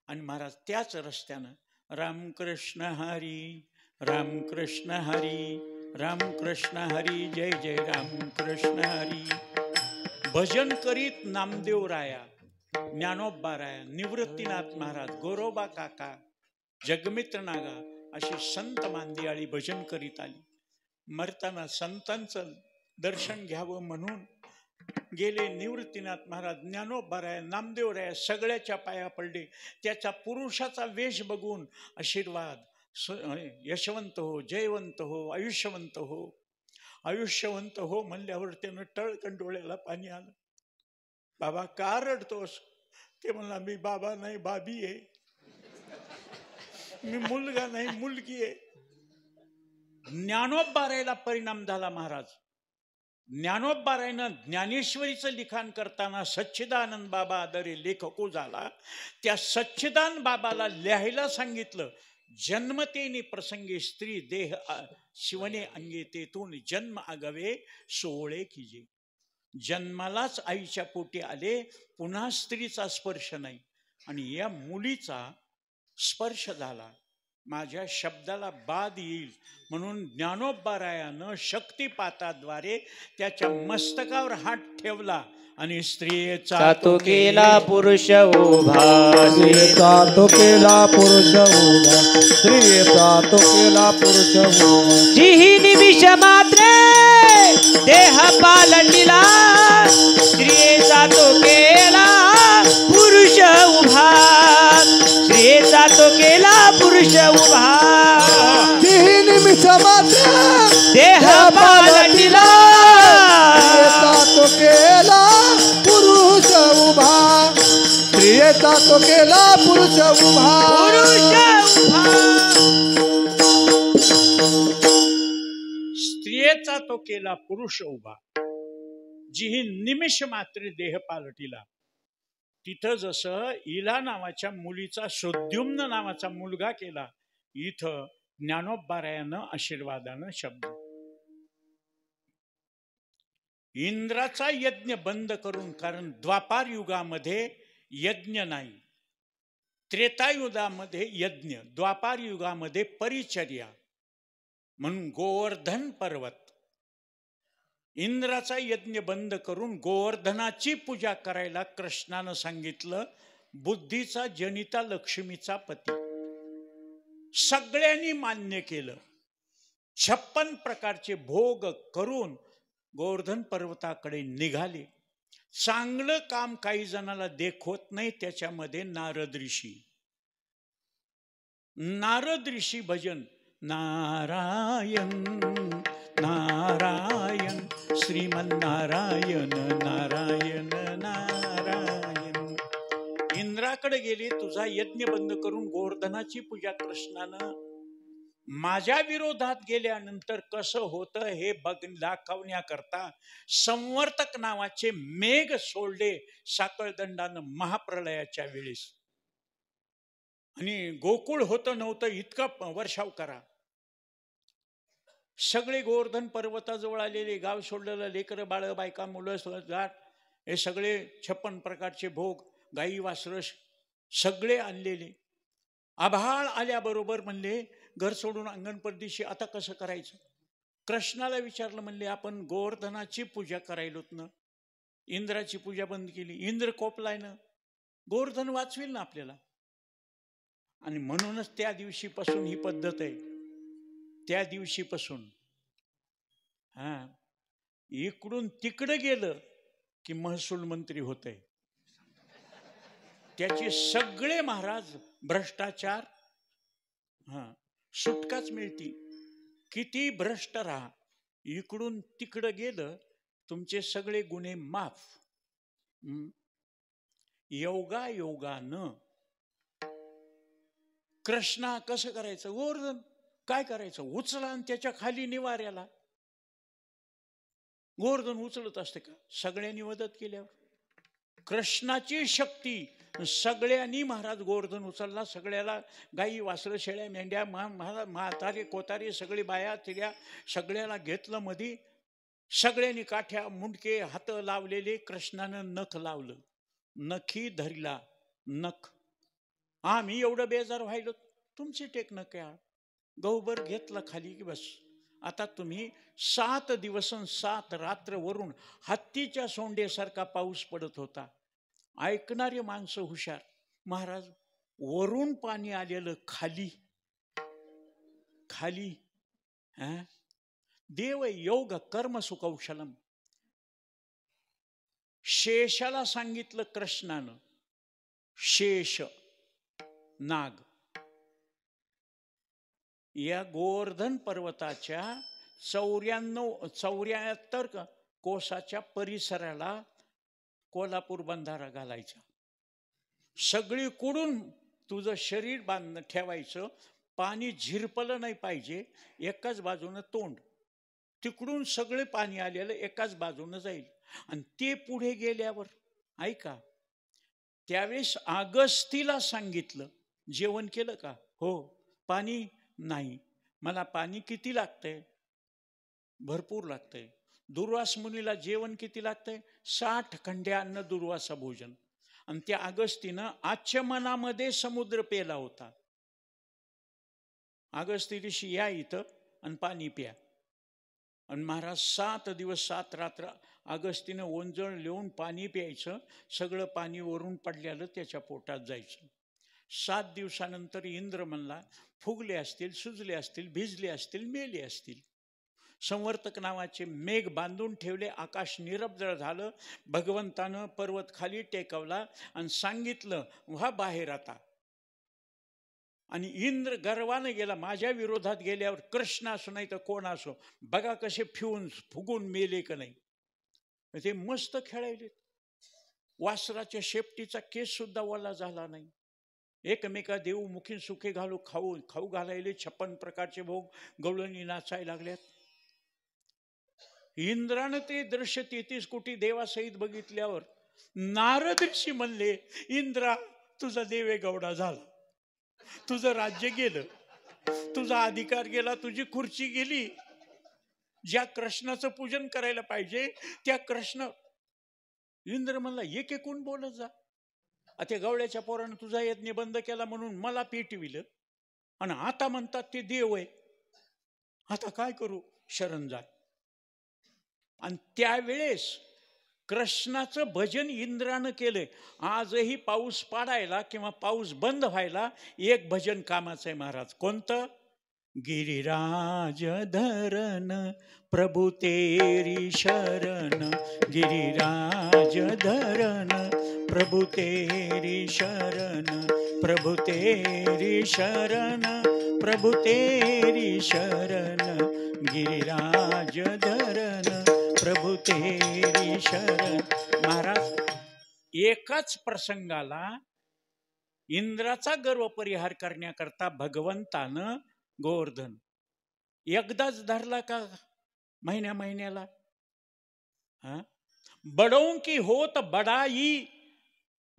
Speaker 1: आणि महाराज त्याच रस्त्यानं रामकृष्ण हरी, रामकृष्ण हरी, रामकृष्ण हरी, जय जय रामकृष्ण हरी भजन करीत नामदेव राया, ज्ञानोबा राया, निवृत्तीनाथ महाराज, गोरोबा काका, जगमित्र नागा अशी संत मांदियाळी भजन करीत आली. मरताना संतांचं दर्शन घ्यावं म्हणून गेले निवृत्तीनाथ महाराज, ज्ञानोबाराय, नामदेवराय सगळ्याच्या पाया पडले. त्याचा पुरुषाचा वेश बघून आशीर्वाद, यशवंत हो, जयवंत हो, आयुष्यवंत हो. आयुष्यवंत हो म्हणल्यावर त्यानं टळकन डोळ्याला पाणी आलं. बाबा का रडतोस? ते म्हणला, मी बाबा नाही बाबी आहे, मी मुलगा नाही मुलगी आहे. ज्ञानोबारायला परिणाम झाला महाराज. ज्ञानोबारायनं ज्ञानेश्वरीचं लिखाण करताना सच्चिदानंद बाबा आदरे लेखको झाला. त्या सच्चिदानंद बाबाला लिहायला सांगितलं, जन्मतेने प्रसंगी स्त्री देह शिवने अंगे तेथून जन्म आगवे सोळे कीजे. जन्मालाच आईच्या पोटी आले, पुन्हा स्त्रीचा स्पर्श नाही. आणि या मुलीचा स्पर्श झाला, माझ्या शब्दाला बाद येईल म्हणून ज्ञानोबारायानं शक्तिपाताद्वारे त्याच्या मस्तकावर हात ठेवला आणि स्त्रियेचा
Speaker 2: तो केला पुरुष उभा.
Speaker 3: स्त्रियेचा तो केला पुरुष उभा. स्त्रियेचा तो केला पुरुष उभा.
Speaker 2: जिही निमिष मात्र देह पालटिला, स्त्रियेचा तो केला पुरुष उभा. स्त्रियेचा तो केला पुरुष उभा.
Speaker 3: जिही निमिष मात्र
Speaker 2: देह पालटिला,
Speaker 3: स्त्रियेचा तो केला पुरुष उभा. स्त्रियेचा तो केला पुरुष उभा.
Speaker 1: स्त्रियेचा तो केला पुरुष उभा. जी निमिष मात्र देह पालटिला. तिथं जसं इला नावाच्या मुलीचा सुद्युम्न नावाचा मुलगा केला, इथं ज्ञानोबारायानं आशीर्वादानं शब्द. इंद्राचा यज्ञ बंद करून, कारण द्वापार युगामध्ये यज्ञ नाही, त्रेतायुगामध्ये यज्ञ, द्वापार युगामध्ये परिचर्या, म्हणून गोवर्धन पर्वत. इंद्राचा यज्ञ बंद करून गोवर्धनाची पूजा करायला कृष्णानं सांगितलं. बुद्धीचा जनिता लक्ष्मीचा पती. सगळ्यांनी मान्य केलं. 56 प्रकारचे भोग करून गोवर्धन पर्वताकडे निघाले. चांगलं काम काही जणाला देखवत नाही, त्याच्यामध्ये नारद ऋषी. नारद ऋषी भजन, नारायण नारायण श्रीमन्नारायण नारायण नारायण. इंद्राकडे गेले, तुझा यज्ञ बंद करून गोवर्धनाची पूजा कृष्णानं माझ्या विरोधात गेल्यानंतर कसं होतं हे दाखवण्याकरता संवर्तक नावाचे मेघ सोडले साकळदंडानं महाप्रलयाच्या वेळेस. आणि गोकुळ होतं नव्हतं इतकं वर्षाव करा. सगळे गोवर्धन पर्वताजवळ आलेले, गाव सोडलेलं, लेकरं बाळ बायका मुलं जाट, हे सगळे 56 प्रकारचे भोग, गाई वासरं सगळे आणलेले. आभाळ आल्याबरोबर म्हणले, घर सोडून अंगण परदेशी, आता कसं करायचं? कृष्णाला विचारलं, म्हणले आपण गोवर्धनाची पूजा करायलोत ना, इंद्राची पूजा बंद केली. इंद्र कोपलाय ना, गोवर्धन वाचविल ना आपल्याला. आणि म्हणूनच त्या दिवशीपासून ही पद्धत आहे. त्या दिवशीपासून इकडून तिकडं गेलं की महसूल मंत्री होतंय. त्याचे सगळे महाराज भ्रष्टाचार, सुटकाच मिळती. किती भ्रष्ट राहा, इकडून तिकडं गेलं तुमचे सगळे गुन्हे माफ. योगा योगानं कृष्णा कसं करायचं? गोवर्धन काय करायचं? उचला आणि त्याच्या खाली निवाऱ्याला. गोवर्धन उचलत असते का? सगळ्यांनी मदत केल्यावर कृष्णाची शक्ती. सगळ्यांनी महाराज गोवर्धन उचलला. सगळ्याला गाई वासरं शेळ्या मेंढ्या म्हातारे कोतारे सगळी बाया तिऱ्या सगळ्याला घेतलं मधी. सगळ्यांनी काठ्या मुंडके हात लावलेले. कृष्णानं नख लावलं, नखी धरला नख. आम्ही एवढं बेजार व्हायलो, तुमची टेक नख आहे. गहूभर घेतलं खाली की बस. आता तुम्ही 7 दिवस 7 रात्र वरून हत्तीच्या सोंडेसारखा पाऊस पडत होता. ऐकणारे माणसं हुशार. महाराज वरून पाणी आलेलं खाली खाली. देव योग कर्म सुकौशलम. शेषाला सांगितलं कृष्णानं, शेष नाग. या गोवर्धन पर्वताच्या 74 कोसाच्या परिसराला कोल्हापूर बंधारा घालायचा. सगळीकडून तुझं शरीर बांधणं ठेवायचं, पाणी झिरपलं नाही पाहिजे, एकाच बाजूनं तोंड, तिकडून सगळे पाणी आलेलं एकाच बाजूनं जाईल. आणि ते पुढे गेल्यावर ऐका, त्यावेळेस अगस्तीला सांगितलं, जेवण केलं का? हो. पाणी नाही. मला पाणी किती लागतंय? भरपूर लागतंय. दुर्वास मुनीला जेवण किती लागतंय? 60 खंड्या अन्न दुर्वासा भोजन. आणि त्या अगस्तीनं आचमनामध्ये समुद्र पेला होता. अगस्ती ऋषी या इथं आणि पाणी प्या. आणि महाराज 7 दिवस 7 रात्र अगस्तीनं ओंजळ लिहून पाणी प्यायचं. सगळं पाणी वरून पडलेलं त्याच्या पोटात जायचं. 7 दिवसानंतर इंद्र म्हणला, फुगले असतील, सुजले असतील, भिजले असतील, मेले असतील. संवर्तक नावाचे मेघ बांधून ठेवले, आकाश निरभ्र झालं. भगवंतानं पर्वत खाली टेकवला आणि सांगितलं, व्हा बाहेर आता. आणि इंद्र गर्वानं गेला. माझ्या विरोधात गेल्यावर कृष्ण असो नाही तर कोण असो, बघा कसे फुगून मेले का नाही. ते मस्त खेळायले. वासराच्या शेपटीचा केस सुद्धा ओला झाला नाही. एकमेका देऊ मुखी सुखे घालू खाऊ घालायले. 56 प्रकारचे भोग गवळणी नाचायला लागल्यात. इंद्रानं ते दृश्य 33 कोटी देवासहित बघितल्यावर नारद ऋषी म्हणले, इंद्रा तुझा देवे गवडा झाला, तुझं राज्य गेलं, तुझा अधिकार गेला, तुझी खुर्ची गेली. ज्या कृष्णाचं पूजन करायला पाहिजे त्या कृष्ण. इंद्र म्हणला, एक एकूण बोलत जा. त्या गवळ्याच्या पोरानं तुझा यज्ञ बंद केला म्हणून मला पेटविलं, आणि आता म्हणतात ते देव आहे. आता काय करू? शरण जा. आणि त्यावेळेस कृष्णाचं भजन इंद्रानं केलंय. आजही पाऊस पाडायला किंवा पाऊस बंद व्हायला एक भजन कामाचं आहे महाराज. कोणतं? गिरिराज धरण प्रभु तेरी शरण, गिरिराज धरण प्रभु तेरी शरण, प्रभु तेरी शरण, प्रभु तेरी शरण, गिरिराज धरण प्रभु तेरी शरण. महाराज, एकाच प्रसंगाला इंद्राचा गर्व परिहार करण्याकरता भगवंतानं गोवर्धन एकदाच धरला का महिन्याला? बड़ों की होत बड़ाई,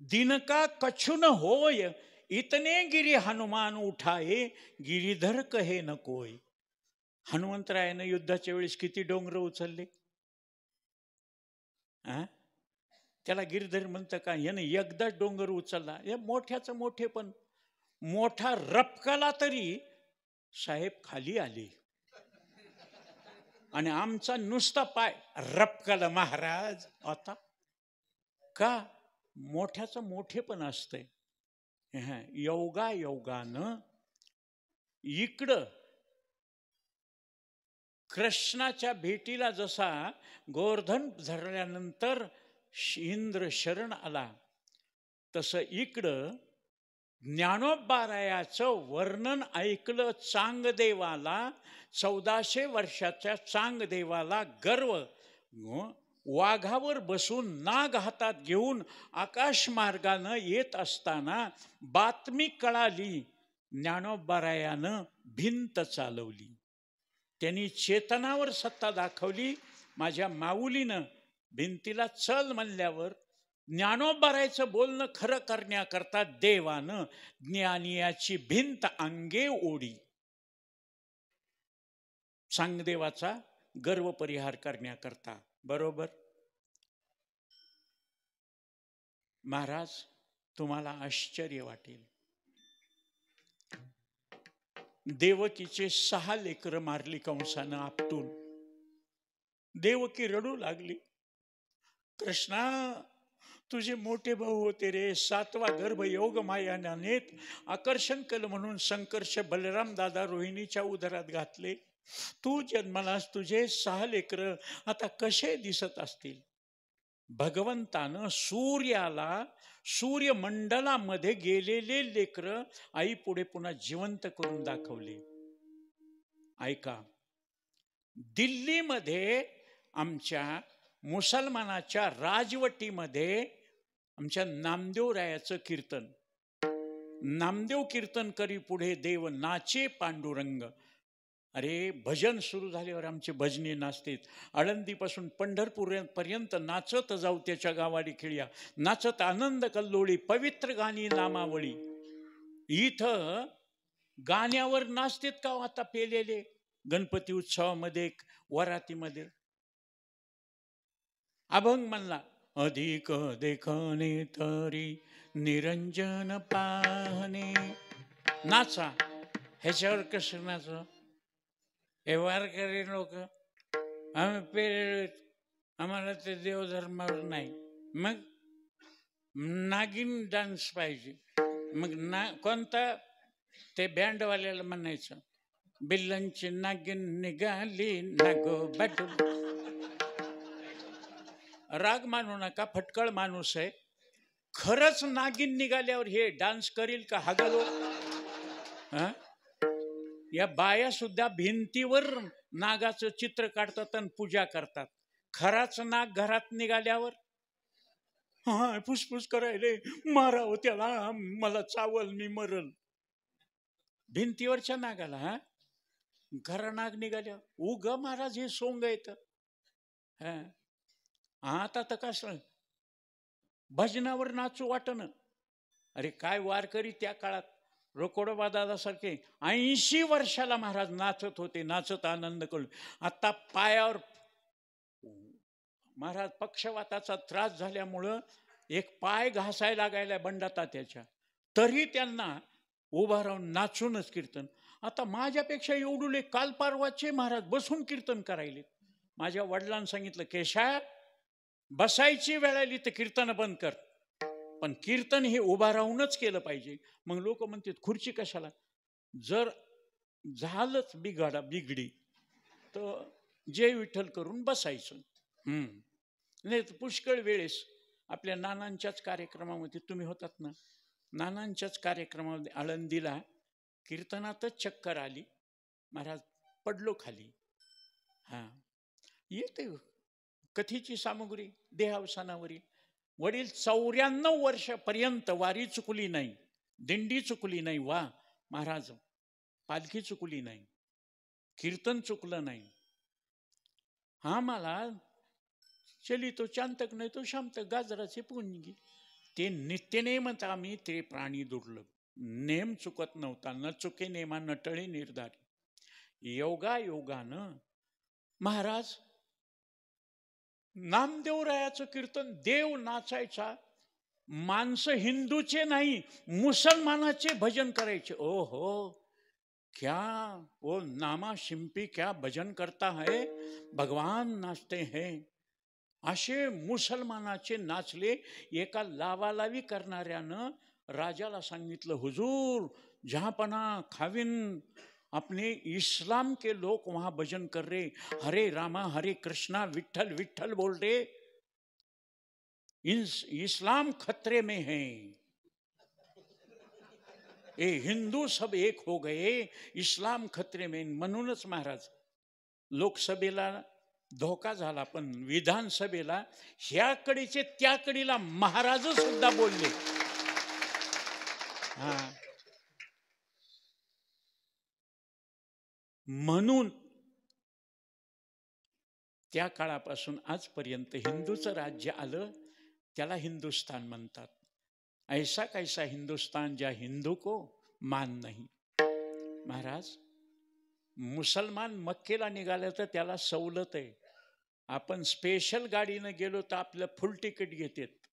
Speaker 1: दिन का कछु न होय, इतने गिरी हनुमान उठाए, गिरीधर कहे न कोय. हनुमंतरायानं युद्धाच्या वेळेस किती डोंगर उचलले? त्याला गिरीधर म्हणतं का? यानं एकदाच डोंगर उचलला. हे मोठ्याचं मोठे, पण मोठा रपकाला तरी साहेब खाली आले, आणि आमचा नुसता पाय रपकाला महाराज. आता का? मोठ्याचं मोठे पण असतंय. योगानं इकडं कृष्णाच्या भेटीला जसा गोवर्धन धरल्यानंतर इंद्र शरण आला, तसं इकडं ज्ञानोबारायाचं वर्णन ऐकलं. चांगदेवाला, 1400 वर्षाच्या चांगदेवाला गर्व. वाघावर बसून नाग हातात घेऊन आकाश मार्गानं येत असताना बातमी कळाली. ज्ञानोबारायानं भिंत चालवली, त्यांनी चेतनावर सत्ता दाखवली. माझ्या माऊलीनं भिंतीला चल म्हणल्यावर ज्ञानोबारायचं बोलणं खरं करण्याकरता देवानं ज्ञानियाची भिंत अंगे ओढी. चांगदेवाचा गर्व परिहार करण्याकरता. बरोबर? महाराज, तुम्हाला आश्चर्य वाटेल, देवकीचे 6 लेकरं मारली कंसानं आपटून. देवकी रडू लागली, कृष्णा तुझे मोठे भाऊ होते रे, 7वा गर्भ योग मायानेत आकर्षण केलं म्हणून संकर्ष बलराम दादा रोहिणीच्या उदरात घातले. तू जन्मालास तुझे 6 लेकरं आता कसे दिसत असतील? भगवंतानं सूर्याला सूर्यमंडलामध्ये गेलेले लेकरं आई पुढे पुन्हा जिवंत करून दाखवले. ऐका, दिल्लीमध्ये आमच्या मुसलमानाच्या राजवटीमध्ये आमच्या नामदेवरायाचं कीर्तन, नामदेव कीर्तन करी पुढे देव नाचे पांडुरंग. अरे भजन सुरू झाल्यावर आमचे भजनी नाचतेत. आळंदीपासून पंढरपूर पर्यंत नाचत जाऊ त्याच्या गावाडी खिळ्या, नाचत आनंद कल्लोळी पवित्र गाणी नामावळी. इथं गाण्यावर नाचतेत का आता पेलेले गणपती उत्सवामध्ये वरातीमध्ये? अभंग म्हणला, अधिक देखणे तरी निरंजन पाहणे. नाचा, ह्याच्यावर कसं नाच? हे वारकरी लोक आम्ही पेरे, आम्हाला ते देवधर्मावर नाही. मग नागिन डान्स पाहिजे. मग कोणता? ते बँडवाल्याला म्हणायचं, बिल्लांची नागिन निघाली नागो बटू. राग मानू नका, फटकळ माणूस आहे. खरंच नागिन निघाल्यावर हे डान्स करील का? हागलो. या बाया सुद्धा भिंतीवर नागाचं चित्र काढतात आणि पूजा करतात. खराच नाग घरात निघाल्यावर हा फुसफुस करायले, मारावं त्याला, मला चावल, मी मरल. भिंतीवरच्या नागाला हा घरा नाग निघाल्या उग महाराज हे सोंग येत. आता तर कसं भजनावर नाचू वाटणं. अरे काय वारकरी त्या काळात रोकोडोबा दादासारखे 80 वर्षाला महाराज नाचत होते, नाचत आनंद करून. आता पायावर महाराज पक्षवाताचा त्रास झाल्यामुळं एक पाय घासायला लागायला बंडा तात्याच्या, तरी त्यांना उभा राहून नाचूनच कीर्तन. आता माझ्यापेक्षा एवढुले काल परवाचे महाराज बसून कीर्तन करायले. माझ्या वडिलांनी सांगितलं, केशा बसायची वेळ आली तर कीर्तन बंद कर, पण कीर्तन हे उभा राहूनच केलं पाहिजे. मग लोक म्हणतात खुर्ची कशाला? जर झालंच बिगडी तर जय विठ्ठल करून बसायचं. नाही तर पुष्कळ वेळेस आपल्या नानांच्याच कार्यक्रमामध्ये, तुम्ही होतात ना, नानांच्याच कार्यक्रमामध्ये आळंदीला कीर्तनातच चक्कर आली, महाराज पडलो खाली. येते कथेची सामुग्री देहावसानावरील. वडील 94 वर्षापर्यंत वारी चुकली नाही, दिंडी चुकली नाही. वा महाराज, पालखी चुकली नाही, कीर्तन चुकलं नाही. हा मला चली तो चांतक नाही तो शाम तक गाजराचे पुंगी. ते नित्यनेमच आम्ही ते प्राणी दुर्लभ. नेम चुकत नव्हता, न चुके नेमा नटळे निर्धारी. योगानं महाराज नामदेवरायाचं कीर्तन, देव नाचायचा, माणसं हिंदूचे नाही मुसलमानाचे भजन करायचे. ओ हो, क्या वो नामा शिंपी क्या भजन करता है, भगवान नाचते हैं. असे मुसलमानाचे नाचले. एका लावालावी करणाऱ्यानं राजाला सांगितलं, हुजूर जहांपना खाविन अपने इस्लाम के लोग वहां भजन कर रहे, हरे रामा हरे कृष्णा विठ्ठल विठ्ठल बोल रहे, इस्लाम खतरे में है. ये हिंदू सब एक हो गए, इस्लाम खतरे में. म्हणूनच महाराज लोकसभेला धोका झाला, पण विधानसभेला ह्याकडीचे त्याकडीला महाराज सुद्धा बोलले. म्हणून त्या काळापासून आजपर्यंत हिंदूचं राज्य आलं, त्याला हिंदुस्तान म्हणतात. ऐसा कैसा हिंदुस्तान ज्या हिंदू को मान नाही. महाराज मुसलमान मक्केला निघालं तर त्याला सवलत आहे. आपण स्पेशल गाडीनं गेलो तर आपलं फुल तिकीट घेतात.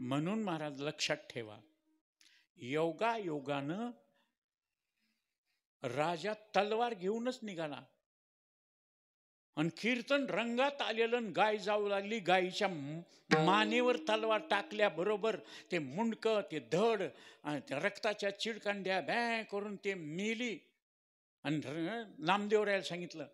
Speaker 1: म्हणून महाराज लक्षात ठेवा, योगानं राजा तलवार घेऊनच निघाला आणि कीर्तन रंगात आलेलं. गाय जाऊ लागली, गायीच्या मानेवर तलवार टाकल्याबरोबर ते मुंडकं, ते धड, त्या रक्ताच्या चिडकांड्या बॅ करून ते मेली. आणि नामदेवरायाला सांगितलं,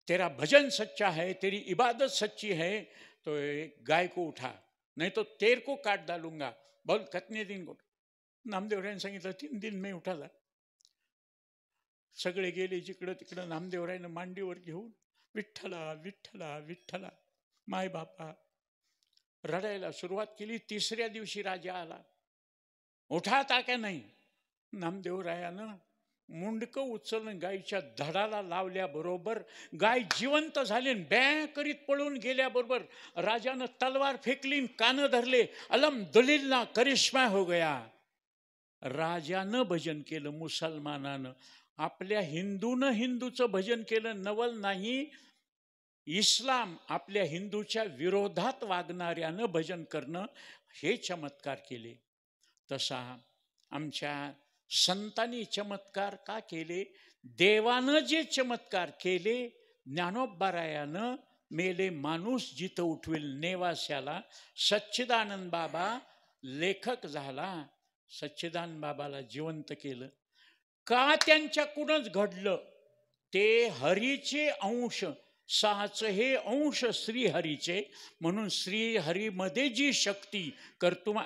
Speaker 1: तेरा भजन सच्चा है, तेरी इबादत सच्ची है, तो एक गाय को उठा, नहीं तो तेर को काट डालूंगा. बोल कितने दिन को. नामदेवरायने सांगितलं 3 दिन मी उठाला. सगळे गेले जिकडं तिकडं. नामदेवरायनं मांडीवर घेऊन विठ्ठला विठ्ठला विठ्ठला माय बापा रडायला सुरुवात केली. 3ऱ्या दिवशी राजा आला. उठाता का नाही. नामदेवरायानं मुंडकं उचलून गायीच्या धडाला लावल्याबरोबर गाय जिवंत झाली. बॅ करीत पळून गेल्याबरोबर राजानं तलवार फेकली, कानं धरले. अल्हम्दुलिल्लाह करिश्मा हो गया. राजानं भजन केलं, मुसलमानानं. आपल्या हिंदूनं हिंदूचं भजन केलं, नवल नाही. इस्लाम आपल्या हिंदूच्या विरोधात वागणाऱ्यानं भजन करणं, हे चमत्कार केले. तसा आमच्या संतांनी चमत्कार का केले. देवानं जे चमत्कार केले, ज्ञानोबारायानं मेले माणूस जिथं उठवेल नेवास्याला. सच्चिदानंद बाबा लेखक झाला, सच्चिदानंद बाबाला जिवंत केलं. का त्यांच्याकडूनच घडलं. ते हरीचे अंश, 6 हे अंश श्रीहरीचे. म्हणून श्रीहरीमध्ये जी शक्ती कर्तुम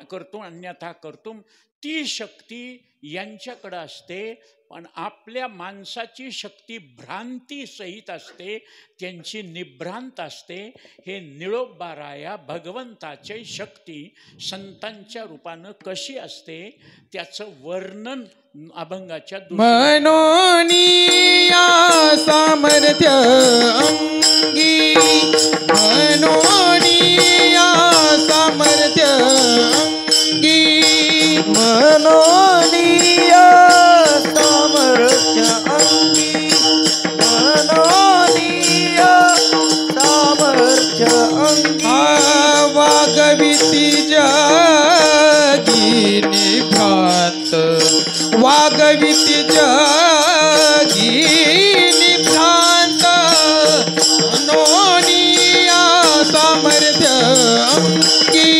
Speaker 1: अन्यथा कर्तुम, ती शक्ती यांच्याकडे असते. पण आपल्या माणसाची शक्ती भ्रांती सहित असते, त्यांची निभ्रांत असते. हे निळोबाराया भगवंताची शक्ती संतांच्या रूपानं कशी असते त्याचं वर्णन अभंगाच्या
Speaker 4: मनोनिया सामर्थ्य अंगी, मनोनिया सामर्थ्य अंगी,
Speaker 2: मनोनिया सामर्थ्य अंगी, मनोनिया सामर्थ्य अंगी.
Speaker 4: वागविती जगी निभ्रांत, वागविती जगी निभ्रांत. मनोनिया सामर्थ्य अंगी,